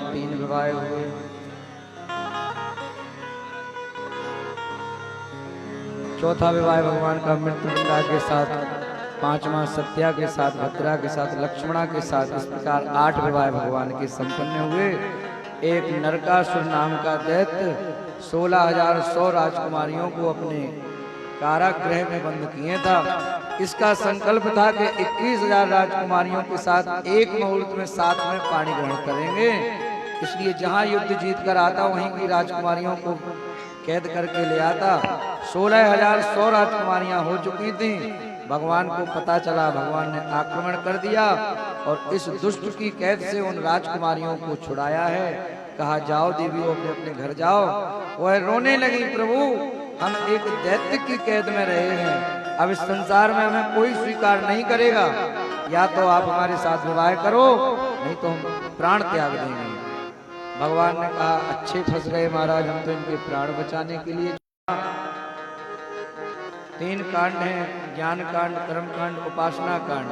3 विवाह हुए। चौथा विवाह भगवान का मृत्युंजय के साथ, 5वां सत्या के साथ, भद्रा के साथ, लक्ष्मणा के साथ, इस प्रकार 8 विवाह भगवान के संपन्न हुए। एक नरकासुर नाम का दैत्य 16,100 राजकुमारियों को अपने कारागृह में बंद किए था। इसका संकल्प था कि 21,000 राजकुमारियों के साथ एक मुहूर्त में 7 में पानी ग्रहण करेंगे। इसलिए जहां युद्ध जीत कर आता वहीं की राजकुमारियों को कैद करके ले आता। 16,100 राजकुमारियां हो चुकी थीं। भगवान को पता चला, भगवान ने आक्रमण कर दिया और इस दुष्ट की कैद से उन राजकुमारियों को छुड़ाया है। कहा जाओ देवियों, अपने अपने घर जाओ। वह रोने लगी, प्रभु हम एक दैत्य की कैद में रहे हैं, अब इस संसार में हमें कोई स्वीकार नहीं करेगा। या तो आप हमारे साथ विवाह करो, नहीं तो हम प्राण त्याग देंगे। भगवान ने कहा अच्छे फंस गए महाराज, हम तो इनके प्राण बचाने के लिए। 3 कांड हैं, ज्ञान कांड, कर्म कांड, उपासना कांड।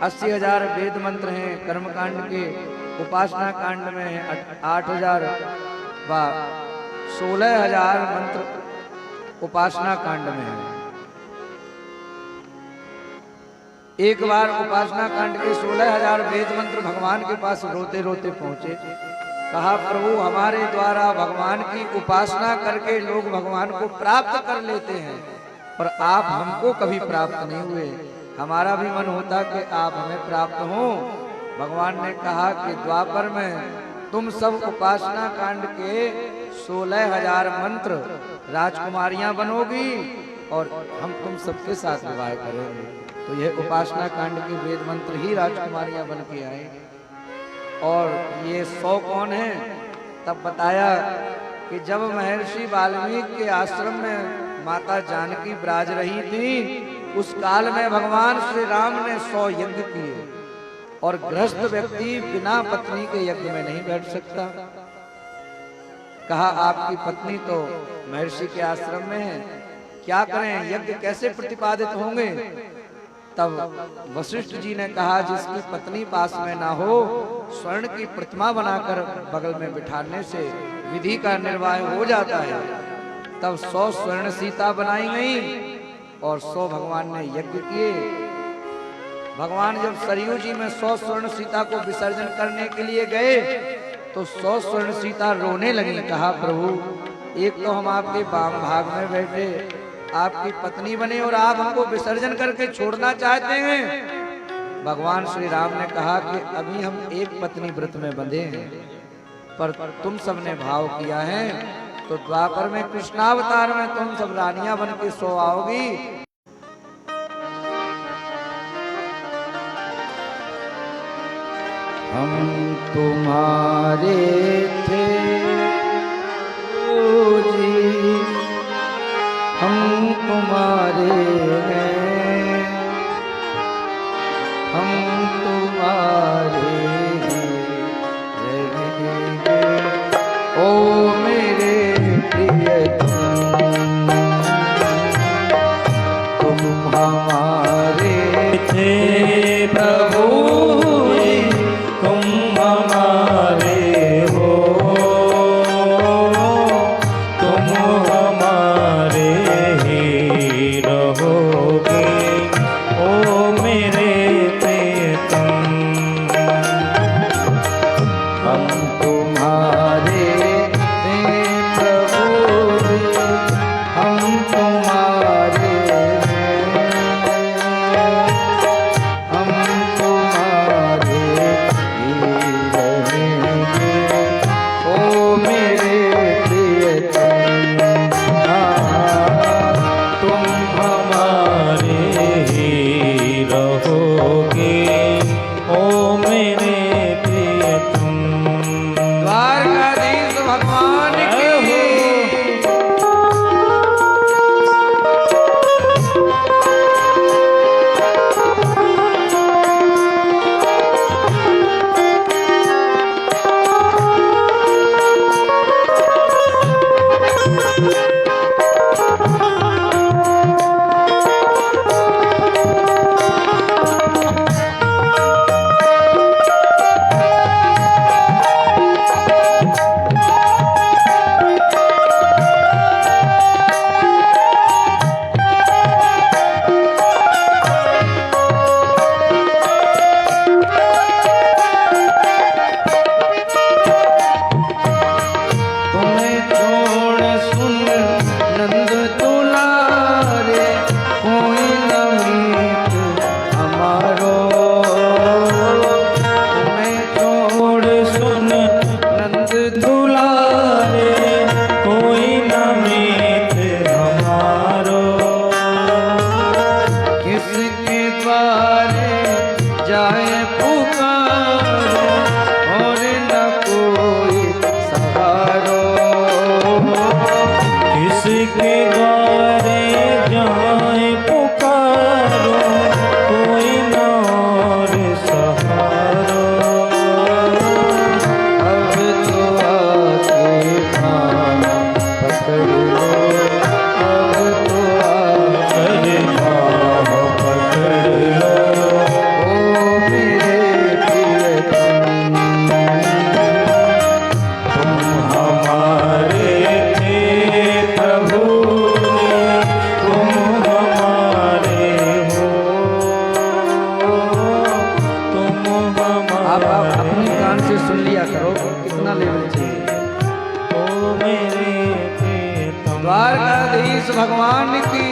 80,000 वेद मंत्र हैं कर्म कांड के। उपासना कांड में 8,000 व 16,000 मंत्र उपासना कांड में है। एक बार उपासना कांड के 16,000 वेद मंत्र भगवान के पास रोते रोते पहुंचे। कहा प्रभु हमारे द्वारा भगवान की उपासना करके लोग भगवान को प्राप्त कर लेते हैं, पर आप हमको कभी प्राप्त नहीं हुए। हमारा भी मन होता कि आप हमें प्राप्त हो। भगवान ने कहा कि द्वापर में तुम सब उपासना कांड के 16,000 मंत्र राजकुमारियां बनोगी और हम तुम सबके साथ विवाह करेंगे। तो यह उपासना कांड के वेद मंत्र ही राजकुमारियां बन के आए। और ये 100 कौन है? तब बताया कि जब महर्षि वाल्मीकि के आश्रम में माता जानकी विराज रही थी, उस काल में भगवान श्री राम ने 100 यज्ञ किए। और गृहस्थ व्यक्ति बिना पत्नी के यज्ञ में नहीं बैठ सकता। कहा आपकी पत्नी तो महर्षि के आश्रम में है, क्या करें, यज्ञ कैसे प्रतिपादित होंगे? तब वशिष्ठ जी ने कहा जिसकी पत्नी पास में ना हो, स्वर्ण की प्रतिमा बनाकर बगल में बिठाने से विधि का निर्वाह हो जाता है। तब 100 स्वर्ण सीता बनाई गई और 100 भगवान ने यज्ञ किए। भगवान जब सरयू जी में 100 स्वर्ण सीता को विसर्जन करने के लिए गए तो 100 स्वर्ण सीता रोने लगी। कहा प्रभु एक तो हम आपके वाम भाग में बैठे, आपकी पत्नी बने और आप हमको विसर्जन करके छोड़ना चाहते हैं। भगवान श्री राम ने कहा कि अभी हम एक पत्नी व्रत में बंधे हैं, पर तुम सबने भाव किया है तो द्वापर में कृष्णावतार में तुम सब रानियां बन के सो आओगी। हम तुम्हारे थे ओ जी, हम तुम्हारे हैं, हम तुम्हारे रहेंगे ओ मेरे प्रियतम, तुम हमारे थे प्रभु तुम हमारे हो, तुम हमारे ही रहोगे ओ मेरे प्रियतम। हम तुम्हारे हैं प्रभु जी, हम तुम्हारे हैं, हम तुम्हारे ही रहेंगे ओ मेरे प्रियतम। तुम हमारे ही रहोगे ओ मेरे प्रियतम। द्वारकाधीश भगवान की बचे। ओ मेरे प्रियतम। द्वारकाधीश भगवान की।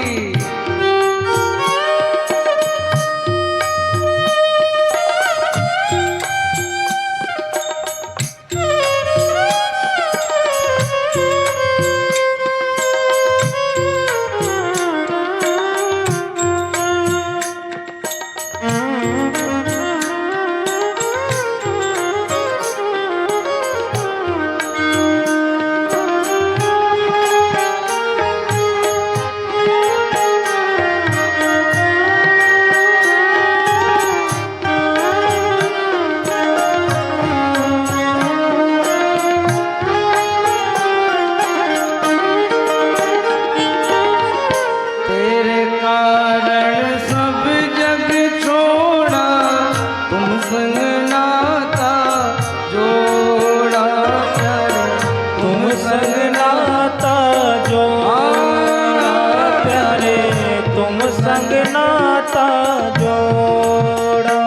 नाता जोड़ा।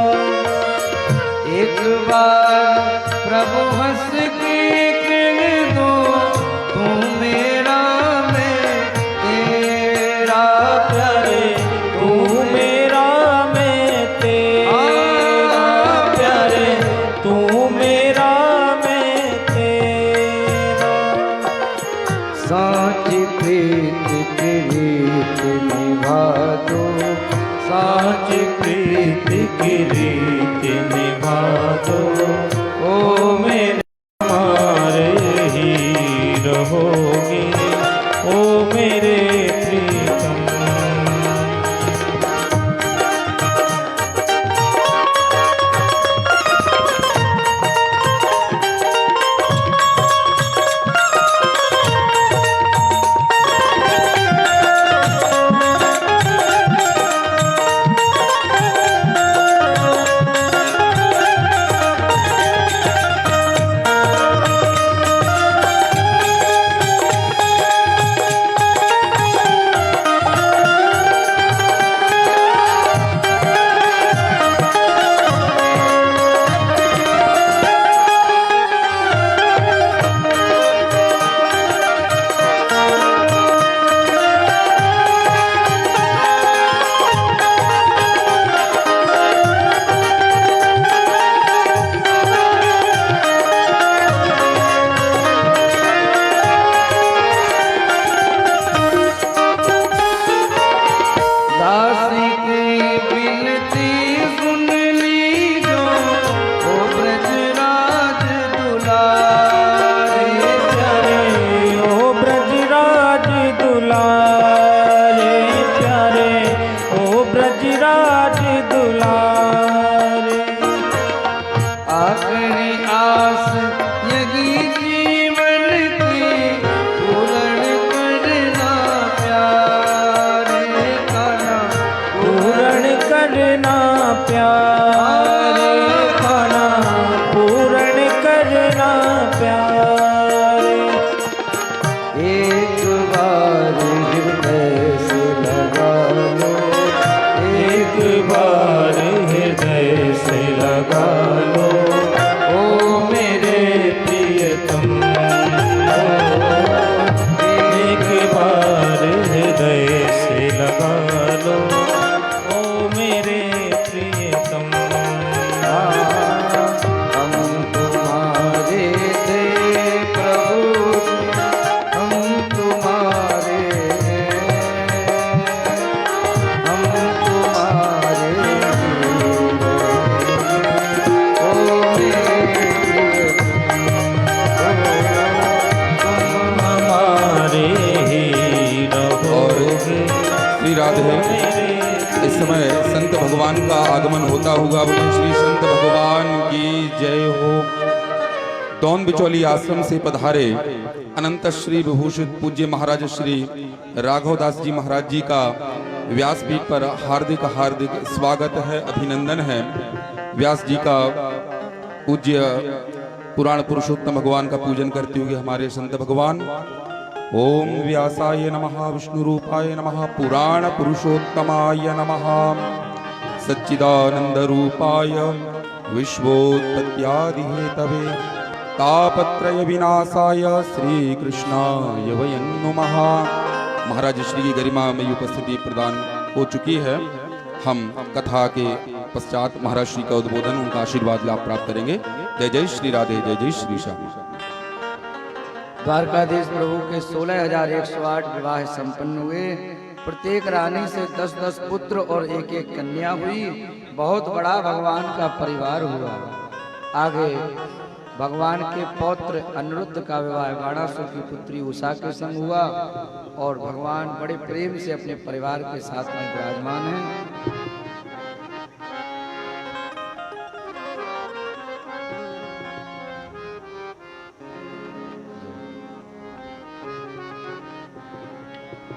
एक बार प्रभु हंस के कह दो, तू मेरा मैं तेरा प्यारे, तू मेरा मैं तेरा प्यारे, तू मेरा मैं तेरा। साची प्रीत की रीत निभा दो, साच प्रीत की रीत निभा दो। ओ मेरे हमारे ही रहोगे, ओ मेरे प्रीतम। इस समय संत भगवान का आगमन होता हुआ बोले श्री संत भगवान की जय हो। दौन बिचौली आश्रम से पधारे अनंत श्री विभूषित पूज्य महाराज श्री राघवदास जी महाराज जी का व्यासपीठ पर हार्दिक हार्दिक स्वागत है, अभिनंदन है। व्यास जी का पूज्य पुराण पुरुषोत्तम भगवान का पूजन करते हुए हमारे संत भगवान ओम व्यासाय नमः, विष्णु रूपाय नमः, पुराण पुरुषोत्तमाय नमः, सच्चिदानंद रूपाय विश्वोत्पत्त्यादि हेतवे तापत्रय विनाशाय श्री कृष्णाय वयं नमः। महाराज श्री की गरिमा में उपस्थिति प्रदान हो चुकी है। हम कथा के पश्चात महाराज श्री का उद्बोधन, उनका आशीर्वाद लाभ प्राप्त करेंगे। जय जय श्री राधे, जय जय श्री श्याम। द्वारकाधीश प्रभु के 16,108 विवाह संपन्न हुए। प्रत्येक रानी से 10-10 पुत्र और एक कन्या हुई। बहुत बड़ा भगवान का परिवार हुआ। आगे भगवान के पौत्र अनिरुद्ध का विवाह बाणासुर की पुत्री उषा के संग हुआ और भगवान बड़े प्रेम से अपने परिवार के साथ में विराजमान हैं।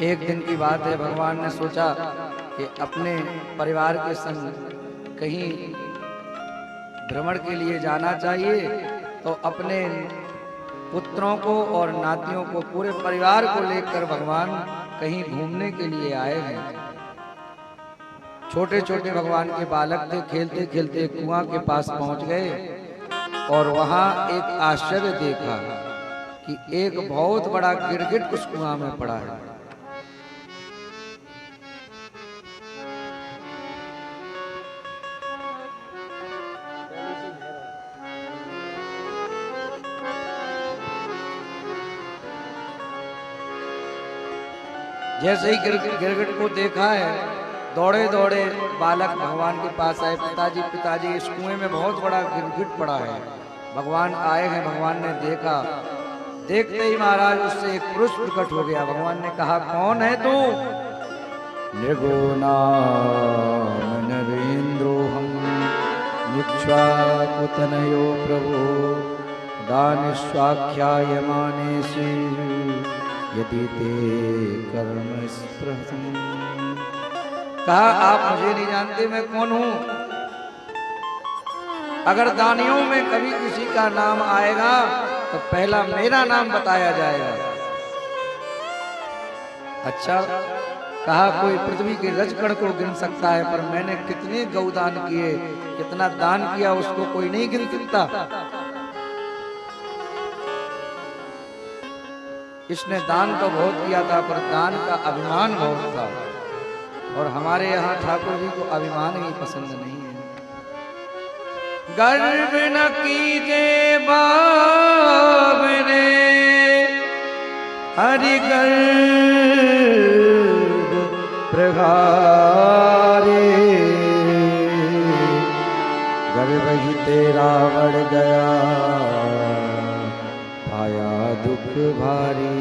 एक दिन की बात है, भगवान ने सोचा कि अपने परिवार के संग कहीं भ्रमण के लिए जाना चाहिए, तो अपने पुत्रों को और नातियों को, पूरे परिवार को लेकर भगवान कहीं घूमने के लिए आए हैं। छोटे छोटे भगवान के बालक थे, खेलते खेलते कुआं के पास पहुंच गए और वहां एक आश्चर्य देखा कि एक बहुत बड़ा गिरगिट उस कुआं में पड़ा है। जैसे ही गिरगिट को देखा है, दौड़े दौड़े बालक भगवान के पास आए। पिताजी पिताजी, इस कुएं में बहुत बड़ा गिरगिट पड़ा है। भगवान आए हैं। भगवान ने देखा, देखते ही महाराज उससे एक पुरुष प्रकट हो गया। भगवान ने कहा, कौन है तू? निर्गुणाम नरेंद्रोहम इक्ष्वाकुतनयो प्रभो दानस्वाख्यायमाने से यदि ते कर्म स्पृहम्। कहा, आप मुझे नहीं जानते, मैं कौन हूं? अगर दानियों में कभी किसी का नाम आएगा तो पहला मेरा नाम बताया जाएगा। अच्छा, कहा, कोई पृथ्वी के रजकण को गिन सकता है, पर मैंने कितने गौदान किए, कितना दान किया, उसको कोई नहीं गिन सकता। इसने दान तो बहुत किया था, पर दान का अभिमान बहुत था, और हमारे यहाँ ठाकुर जी को अभिमान ही पसंद नहीं है। गर्व न कीजे बाबरे हरि गर्व प्रगारे, गर्व ही तेरा बढ़ गया आया दुख भारी।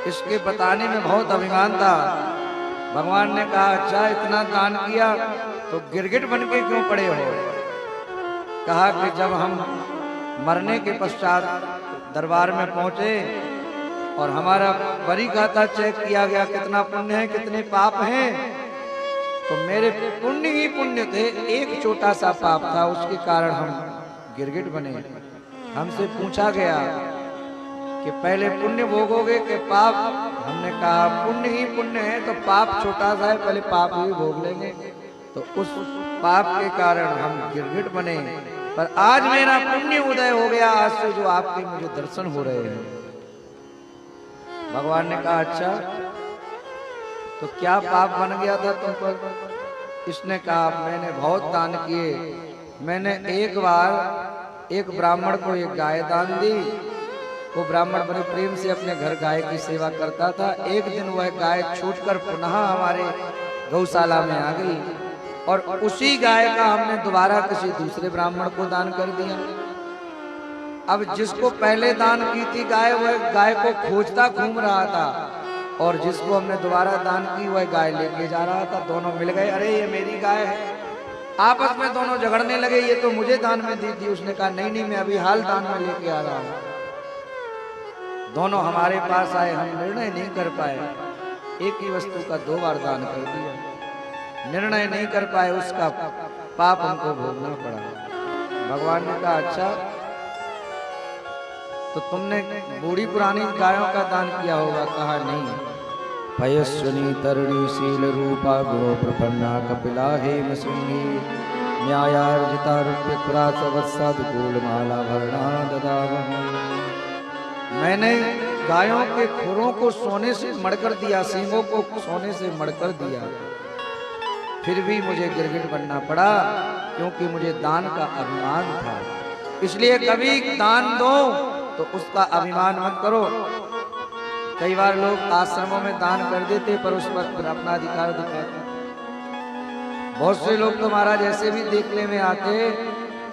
इसके बताने में बहुत अभिमान था। भगवान ने कहा, अच्छा इतना दान किया तो गिरगिट बन के क्यों पड़े हो? कहा कि जब हम मरने के पश्चात दरबार में पहुंचे और हमारा बरी खाता चेक किया गया, कितना पुण्य है कितने पाप हैं, तो मेरे पुण्य ही पुण्य थे, एक छोटा सा पाप था, उसके कारण हम गिरगिट बने। हमसे पूछा गया कि पहले पुण्य भोगोगे कि पाप? हमने कहा पुण्य ही पुण्य है, तो पाप छोटा सा है, पहले पाप ही भोग लेंगे। तो उस पाप के कारण हम गिरगिट बने, पर आज मेरा पुण्य उदय हो गया, आज से जो आपके मुझे दर्शन हो रहे हैं। भगवान ने कहा, अच्छा तो क्या पाप बन गया था तुम पर? इसने कहा, मैंने बहुत दान किए। मैंने एक बार एक ब्राह्मण को एक गाय दान दी। वो ब्राह्मण बड़े प्रेम से अपने घर गाय की सेवा करता था। एक दिन वह गाय छूटकर पुनः हमारे गौशाला में आ गई और उसी गाय का हमने दोबारा किसी दूसरे ब्राह्मण को दान कर दिया। अब जिसको पहले दान की थी गाय, वह गाय को खोजता घूम रहा था, और जिसको हमने दोबारा दान की वह गाय लेके जा रहा था। दोनों मिल गए, अरे ये मेरी गाय है। आपस में दोनों झगड़ने लगे, ये तो मुझे दान में दी थी। उसने कहा, नहीं नहीं, मैं अभी हाल दान में लेके आ रहा हूँ। दोनों हमारे पास आए, हम निर्णय नहीं कर पाए। एक ही वस्तु का 2 बार दान कर दिया, निर्णय नहीं कर पाए, उसका पाप हमको भोगना पड़ा। भगवान ने कहा, अच्छा तो तुमने बूढ़ी पुरानी गायों का दान किया होगा? कहा नहीं। पयस्विनी तरुणी शील रूपा गो प्रपन्ना कपिला हेम सिंही न्यायार्जितारुप्यपुरासवत्साधुकूलमालाभरणा ददामि। मैंने गायों के खुरों को सोने से मढ़कर दिया, सींगों को सोने से मढ़कर दिया, फिर भी मुझे गिरगिट बनना पड़ा, क्योंकि मुझे दान का अभिमान था। इसलिए कभी दान दो तो उसका अभिमान मत करो। कई बार लोग आश्रमों में दान कर देते पर उस पर अपना अधिकार दिखाते। बहुत से लोग तो महाराज ऐसे भी देखने में आते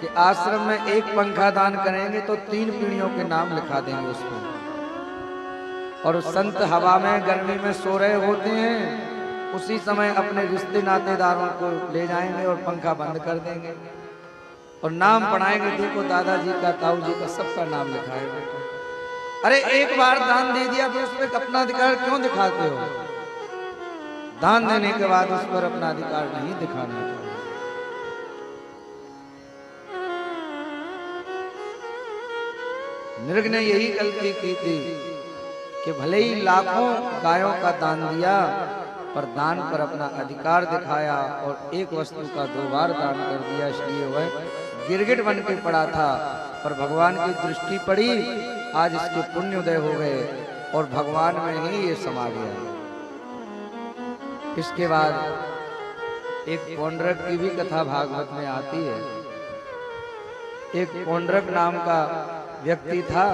कि आश्रम में एक पंखा दान करेंगे तो 3 पीढ़ियों के नाम लिखा देंगे उस पर। और संत हवा में गर्मी में सो रहे होते हैं, उसी समय अपने रिश्ते नातेदारों को ले जाएंगे और पंखा बंद कर देंगे और नाम पढ़ाएंगे, देखो दादाजी का, ताऊ जी का, सबका नाम लिखा है। अरे एक बार दान दे दिया तो उस पर अपना अधिकार क्यों दिखाते हो? दान देने के बाद उस पर अपना अधिकार नहीं दिखाना चाहिए। नृग ने यही गलती की थी कि भले ही लाखों गायों का दान दिया पर दान पर अपना अधिकार दिखाया और एक वस्तु का 2 बार दान कर दिया, इसलिए वह गिरगिट बन के पड़ा था। पर भगवान की दृष्टि पड़ी, आज इसके पुण्य उदय हो गए और भगवान में ही ये समा गया। इसके बाद एक पौंड्रक की भी कथा भागवत में आती है। एक पौंड्रक नाम का व्यक्ति था,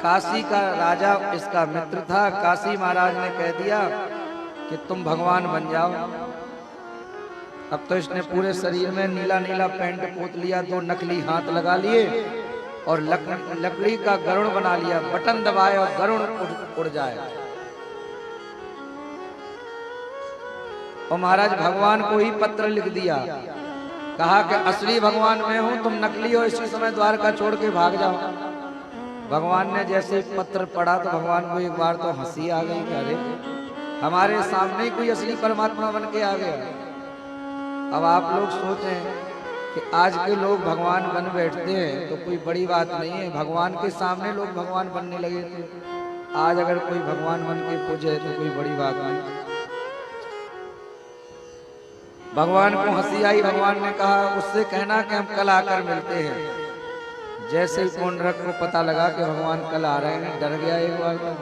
काशी का राजा इसका मित्र था। काशी महाराज ने कह दिया कि तुम भगवान बन जाओ। अब तो इसने पूरे शरीर में नीला नीला पेंट पोत लिया, 2 नकली हाथ लगा लिए और लकड़ी का गरुड़ बना लिया। बटन दबाए और गरुड़ उड़ जाए। और महाराज भगवान को ही पत्र लिख दिया, कहा कि असली भगवान मैं हूं, तुम नकली हो, इसी समय द्वारका छोड़ के भाग जाओ। भगवान ने जैसे पत्र पढ़ा तो भगवान को एक बार तो हंसी आ गई। अरे हमारे सामने ही कोई असली परमात्मा बन के आ गया। अब आप लोग सोचें कि आज के लोग भगवान बन बैठते हैं तो कोई बड़ी बात नहीं है, भगवान के सामने लोग भगवान बनने लगे थे। आज अगर कोई भगवान बन के पूजे तो कोई बड़ी बात नहीं। भगवान को हंसी आई। भगवान ने कहा उससे कहना कि हम कल आकर मिलते हैं। जैसे ही पौंड्रक को पता लगा कि भगवान कल आ रहे हैं, डर गया एक बार तो।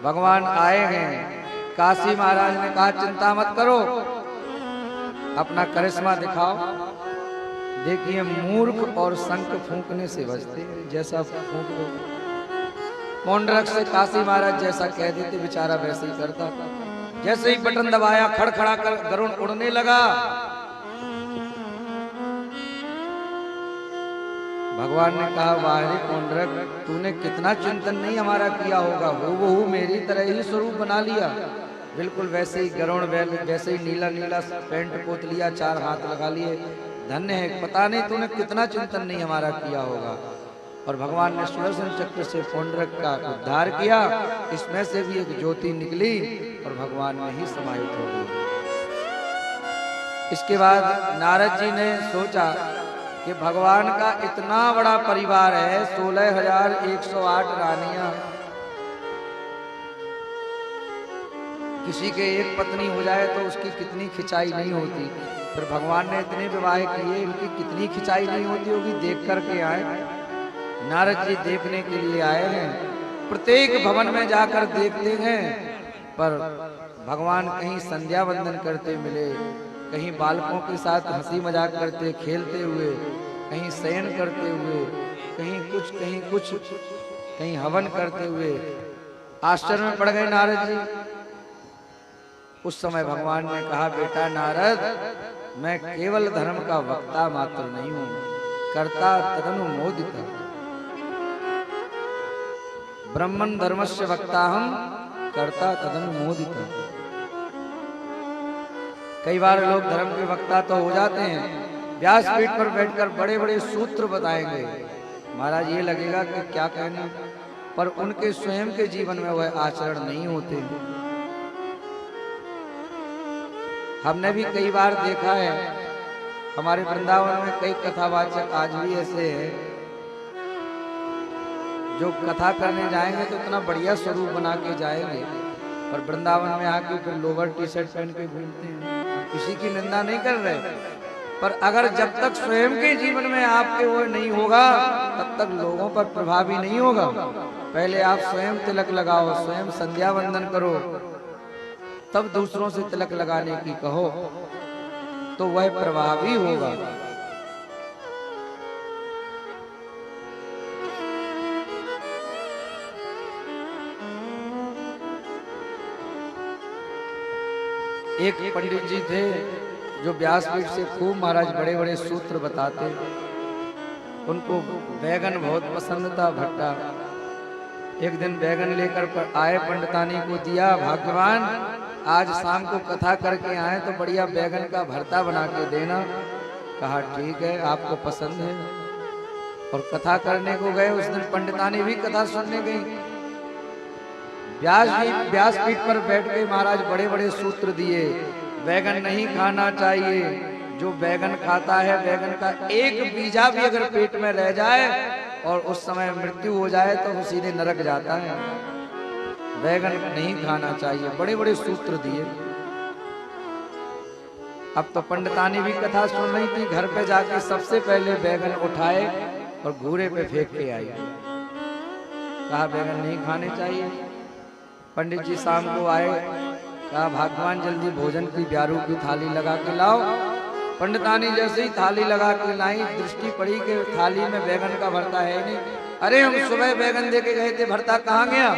भगवान आए हैं। काशी महाराज ने कहा चिंता मत करो, अपना करिश्मा दिखाओ। देखिए मूर्ख और शंख फूंकने से बचते, जैसा फूंक दो। पौंड्रक से काशी महाराज जैसा कह देते बेचारा वैसे ही करता था। जैसे ही बटन दबाया खड़खड़ा कर गरुड़ उड़ने लगा। भगवान ने कहा वाह पौंड्रक, तूने कितना चिंतन नहीं हमारा किया होगा, हूबहू मेरी तरह ही स्वरूप बना लिया। बिल्कुल वैसे ही गरुड़ वैसे ही नीला नीला पेंट पोत लिया, 4 हाथ लगा लिए। धन्य है, पता नहीं तूने कितना चिंतन नहीं हमारा किया होगा। और भगवान ने सुदर्शन चक्र से पौंड्रक का उद्धार किया। इसमें से भी एक ज्योति निकली और भगवान में ही समाहित हो गई। इसके बाद नारद जी ने सोचा कि भगवान का इतना बड़ा परिवार है, 16,108 रानियां, किसी के एक पत्नी हो जाए तो उसकी कितनी खिंचाई नहीं होती। फिर भगवान ने इतने विवाह किए, इनकी कितनी खिंचाई नहीं होती होगी। देख करके आए, नारद जी देखने के लिए आए हैं। प्रत्येक भवन में जाकर देखते हैं पर भगवान कहीं संध्या वंदन करते मिले, कहीं बालकों के साथ हंसी मजाक करते खेलते हुए, कहीं शयन करते हुए, कहीं कुछ, कहीं हवन करते हुए। आश्चर्य में पड़ गए नारद जी। उस समय भगवान ने कहा बेटा नारद, मैं केवल धर्म का वक्ता मात्र नहीं हूं, कर्ता तदनुमोदित। ब्रह्मन धर्मस्य वक्ता हम कर्ता तदनुमोदित। कई बार लोग धर्म के वक्ता तो हो जाते हैं, व्यासपीठ पर बैठकर बड़े बड़े सूत्र बताएंगे, महाराज ये लगेगा कि क्या कहने, पर उनके स्वयं के जीवन में वह आचरण नहीं होते। हमने भी कई बार देखा है, हमारे वृंदावन में कई कथावाचक आज भी ऐसे हैं जो कथा करने जाएंगे तो इतना बढ़िया स्वरूप बना के जाएंगे, और वृंदावन में आके फिर लोवर टी शर्ट पहन के घूमते हैं। किसी की निंदा नहीं कर रहे, पर अगर जब तक स्वयं के जीवन में आपके वो नहीं होगा तब तक लोगों पर प्रभावी नहीं होगा। पहले आप स्वयं तिलक लगाओ, स्वयं संध्या वंदन करो, तब दूसरों से तिलक लगाने की कहो तो वह प्रभावी होगा। एक पंडित जी थे जो व्यासपीठ से खूब महाराज बड़े बड़े सूत्र बताते। उनको बैगन बहुत पसंद था, भट्टा। एक दिन बैगन लेकर आए, पंडितानी को दिया, भाग्यवान आज शाम को कथा करके आए तो बढ़िया बैगन का भरता बना के देना। कहा ठीक है, आपको पसंद है। और कथा करने को गए। उस दिन पंडितानी भी कथा सुनने गई। व्यासपीठ पर बैठ के महाराज बड़े बड़े सूत्र दिए। बैगन नहीं खाना चाहिए, जो बैगन खाता है बैगन का एक बीजा भी अगर पेट में रह जाए और उस समय मृत्यु हो जाए तो वो सीधे नरक जाता है। बैगन नहीं खाना चाहिए, बड़े बड़े सूत्र दिए। अब तो पंडितानी भी कथा सुन रही थी, घर पे जाके सबसे पहले बैगन उठाए और घूरे पे फेंक के आई। कहा बैगन नहीं खाने चाहिए। पंडित जी शाम को आए, कहा भगवान जल्दी भोजन की ब्यारू की थाली लगा के लाओ। पंडितानी जैसे ही थाली लगा के लाई, दृष्टि पड़ी कि थाली में बैगन का भरता है नहीं। अरे हम सुबह बैगन दे के गए थे, भरता कहाँ गया?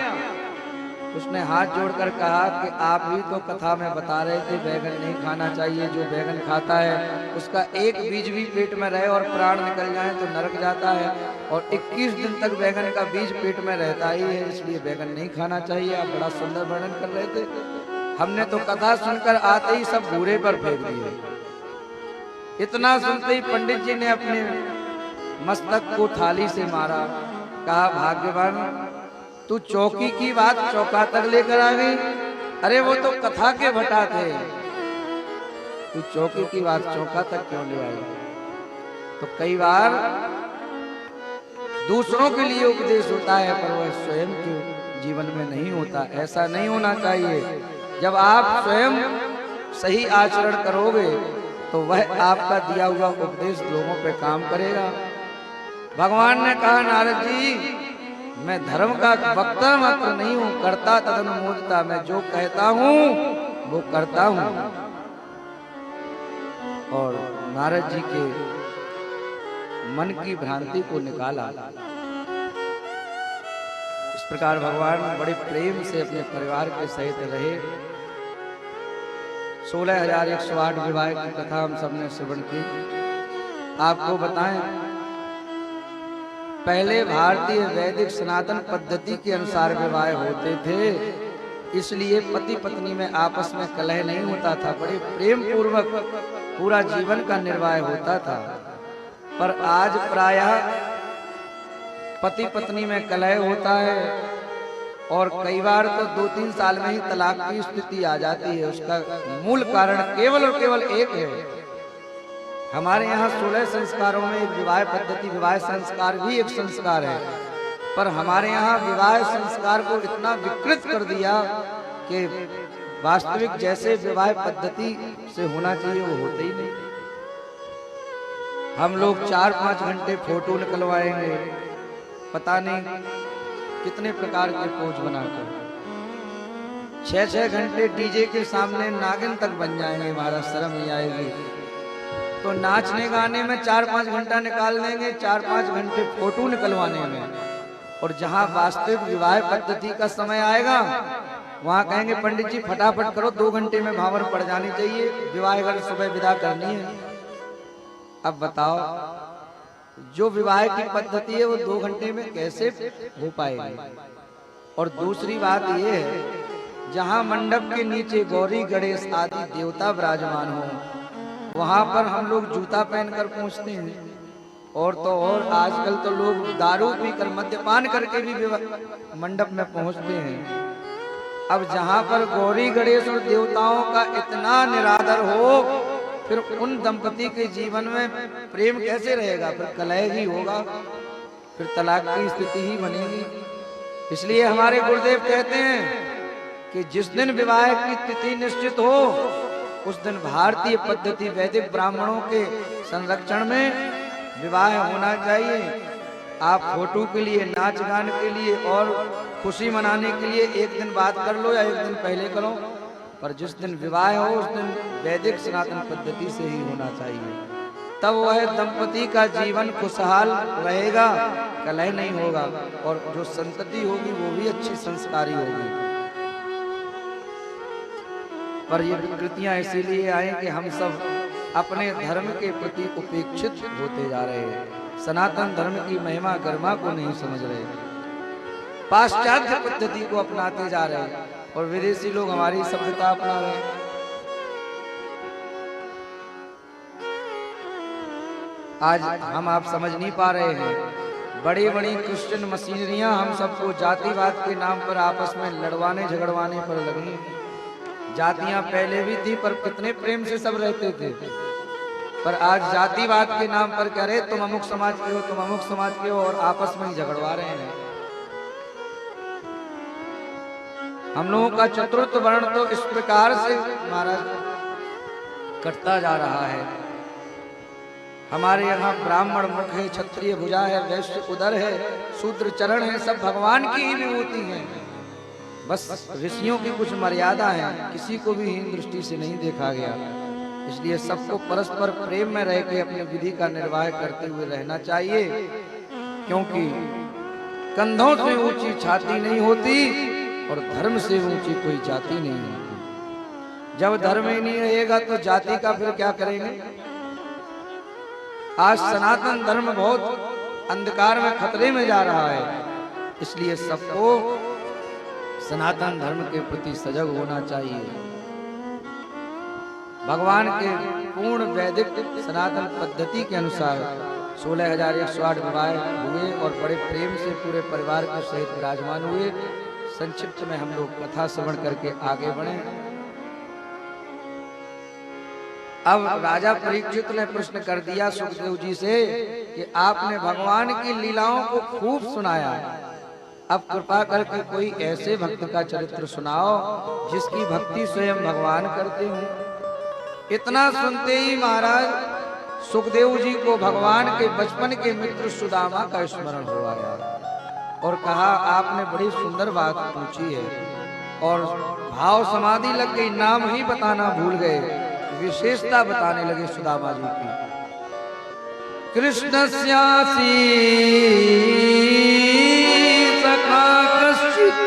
उसने हाथ जोड़कर कहा कि आप भी तो कथा में बता रहे थे बैगन नहीं खाना चाहिए, जो बैगन खाता है उसका एक बीज भी पेट में रहे और प्राण निकल जाए तो नरक जाता है, और 21 दिन तक बैगन का बीज पेट में रहता ही है, इसलिए बैगन नहीं खाना चाहिए। आप बड़ा सुंदर वर्णन कर रहे थे। हमने तो कथा सुनकर आते ही सब बूढ़े पर फेंक दिए। इतना सुनते ही पंडित जी ने अपने मस्तक को थाली से मारा। कहा भाग्यवान तू चौकी की बात चौका तक लेकर आ गई। अरे वो तो कथा के भटा थे, तू चौकी की बात चौका तक क्यों ले आई? तो कई बार दूसरों के लिए उपदेश होता है पर वह स्वयं के जीवन में नहीं होता। ऐसा नहीं होना चाहिए। जब आप स्वयं सही आचरण करोगे तो वह आपका दिया हुआ उपदेश लोगों पे काम करेगा। भगवान ने कहा नारद जी मैं धर्म का वक्ता मात्र नहीं हूं, करता तदनुमोदता। मैं जो कहता हूं वो करता हूं। और नारद जी के मन की भ्रांति को निकाला। इस प्रकार भगवान बड़े प्रेम से अपने परिवार के सहित रहे। 16,108 विवाह की कथा हम सबने श्रवण की। आपको बताएं, पहले भारतीय वैदिक सनातन पद्धति के अनुसार विवाह होते थे, इसलिए पति पत्नी में आपस में कलह नहीं होता था, बड़े प्रेम पूर्वक पूरा जीवन का निर्वाह होता था। पर आज प्रायः पति पत्नी में कलह होता है और कई बार तो 2-3 साल में ही तलाक की स्थिति आ जाती है। उसका मूल कारण केवल और केवल एक है। हमारे यहाँ 16 संस्कारों में एक विवाह पद्धति, विवाह संस्कार भी एक संस्कार है, पर हमारे यहाँ विवाह संस्कार को इतना विकृत कर दिया कि वास्तविक जैसे विवाह पद्धति से होना चाहिए वो होते ही नहीं। हम लोग 4-5 घंटे फोटो निकलवाएंगे, पता नहीं कितने प्रकार के पोज बनाकर, 6-6 घंटे डीजे के सामने नागिन तक बन जाएंगे, हमारा शर्म नहीं आएगी। तो नाचने गाने में 4-5 घंटा निकाल देंगे, 4-5 घंटे फोटो निकलवाने में। और जहां वास्तविक विवाह पद्धति का समय आएगा वहां कहेंगे पंडित जी फटाफट करो, 2 घंटे में भावर पड़ जानी चाहिए, विवाह घर सुबह विदा करनी है। अब बताओ जो विवाह की पद्धति है वो 2 घंटे में कैसे हो पाएगी? और दूसरी बात ये है, जहां मंडप के नीचे गौरी गणेश आदि देवता विराजमान हो वहां पर हम लोग जूता पहनकर पहुंचते हैं। और तो और आजकल तो लोग दारू पीकर मद्यपान करके भी मंडप में पहुंचते हैं। अब जहां पर गौरी गणेश और देवताओं का इतना निरादर हो, फिर उन दंपति के जीवन में प्रेम कैसे रहेगा? फिर कलह ही होगा, फिर तलाक की स्थिति ही बनेगी। इसलिए हमारे गुरुदेव कहते हैं कि जिस दिन विवाह की तिथि निश्चित हो उस दिन भारतीय पद्धति वैदिक ब्राह्मणों के संरक्षण में विवाह होना चाहिए। आप फोटो के लिए, नाच गान के लिए और खुशी मनाने के लिए एक दिन बात कर लो या एक दिन पहले करो, पर जिस दिन विवाह हो उस दिन वैदिक सनातन पद्धति से ही होना चाहिए। तब वह दंपति का जीवन खुशहाल रहेगा, कलह नहीं होगा और जो संतति होगी वो भी अच्छी संस्कारी होगी। पर ये विकृतियां इसीलिए आए कि हम सब अपने धर्म के प्रति उपेक्षित होते जा रहे हैं, सनातन धर्म की महिमा गरिमा को नहीं समझ रहे, पाश्चात्य पद्धति को अपनाते जा रहे हैं और विदेशी लोग हमारी सभ्यता अपना रहे हैं। आज हम आप समझ नहीं पा रहे हैं, बड़ी बड़ी क्रिश्चियन मशीनरियां हम सबको जातिवाद के नाम पर आपस में लड़वाने झगड़वाने पर लगी। जातियां पहले भी थी पर कितने प्रेम से सब रहते थे, पर आज जातिवाद के नाम पर कह रहे तुम अमुक समाज के हो, तुम अमुक समाज के हो और आपस में ही झगड़वा रहे हैं। हम लोगों का चतुर्थ वर्ण तो इस प्रकार से महाराज कटता जा रहा है। हमारे यहाँ ब्राह्मण मुख है, क्षत्रिय भुजा है, वैश्य उदर है, शूद्र चरण है, सब भगवान की ही विभूति है। बस ऋषियों की कुछ मर्यादा है, किसी को भी हीन दृष्टि से नहीं देखा गया। इसलिए सबको परस्पर प्रेम में रह के अपनी विधि का निर्वाह करते हुए रहना चाहिए, क्योंकि कंधों से ऊंची छाती नहीं होती और धर्म से ऊंची कोई जाति नहीं होती। जब धर्म ही नहीं रहेगा तो जाति का फिर क्या करेंगे। आज सनातन धर्म बहुत अंधकार में खतरे में जा रहा है, इसलिए सबको सनातन धर्म के प्रति सजग होना चाहिए। भगवान के पूर्ण वैदिक सनातन पद्धति के अनुसार 16,108 विवाह हुए और बड़े प्रेम से पूरे परिवार के सहित विराजमान हुए। संक्षिप्त में हम लोग कथा श्रवण करके आगे बढ़े। अब राजा परीक्षित ने प्रश्न कर दिया सुखदेव जी से कि आपने भगवान की लीलाओं को खूब सुनाया, अब कृपा करके कोई ऐसे भक्त का चरित्र सुनाओ जिसकी भक्ति स्वयं भगवान करते हो। इतना सुनते ही महाराज सुखदेव जी को भगवान के बचपन के मित्र सुदामा का स्मरण हो आया और कहा आपने बड़ी सुंदर बात पूछी है और भाव समाधि लग गई, नाम ही बताना भूल गए, विशेषता बताने लगे सुदामा जी की। कृष्णस्यासी सखा कश्चित्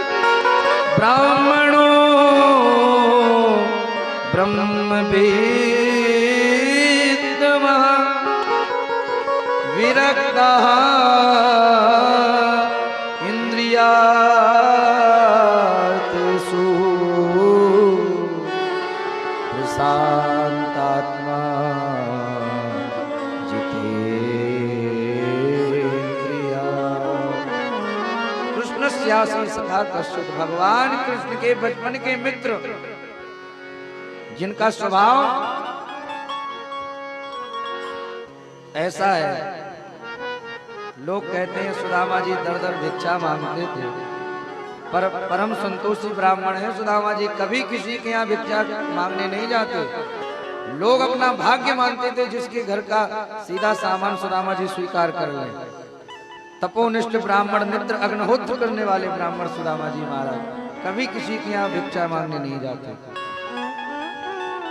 ब्राह्मणो ब्रह्मवेत्तमः विरक्तः इंद्रियार्थेषु प्रशांतात्मा जितेन्द्रिया। कृष्णस्यासी सखा कश्चित्, भगवान कृष्ण के बचपन के मित्र जिनका स्वभाव ऐसा है, लोग कहते हैं सुदामा जी दर दर भिक्षा मांगते थे, पर परम संतोषी ब्राह्मण है सुदामा जी, कभी किसी के यहाँ भिक्षा मांगने नहीं जाते। लोग अपना भाग्य मानते थे जिसके घर का सीधा सामान सुदामा जी स्वीकार कर लें। तपोनिष्ठ ब्राह्मण, नित्य अग्निहोत्र करने वाले ब्राह्मण सुदामा जी महाराज कभी किसी के यहाँ भिक्षा मांगने नहीं जाते।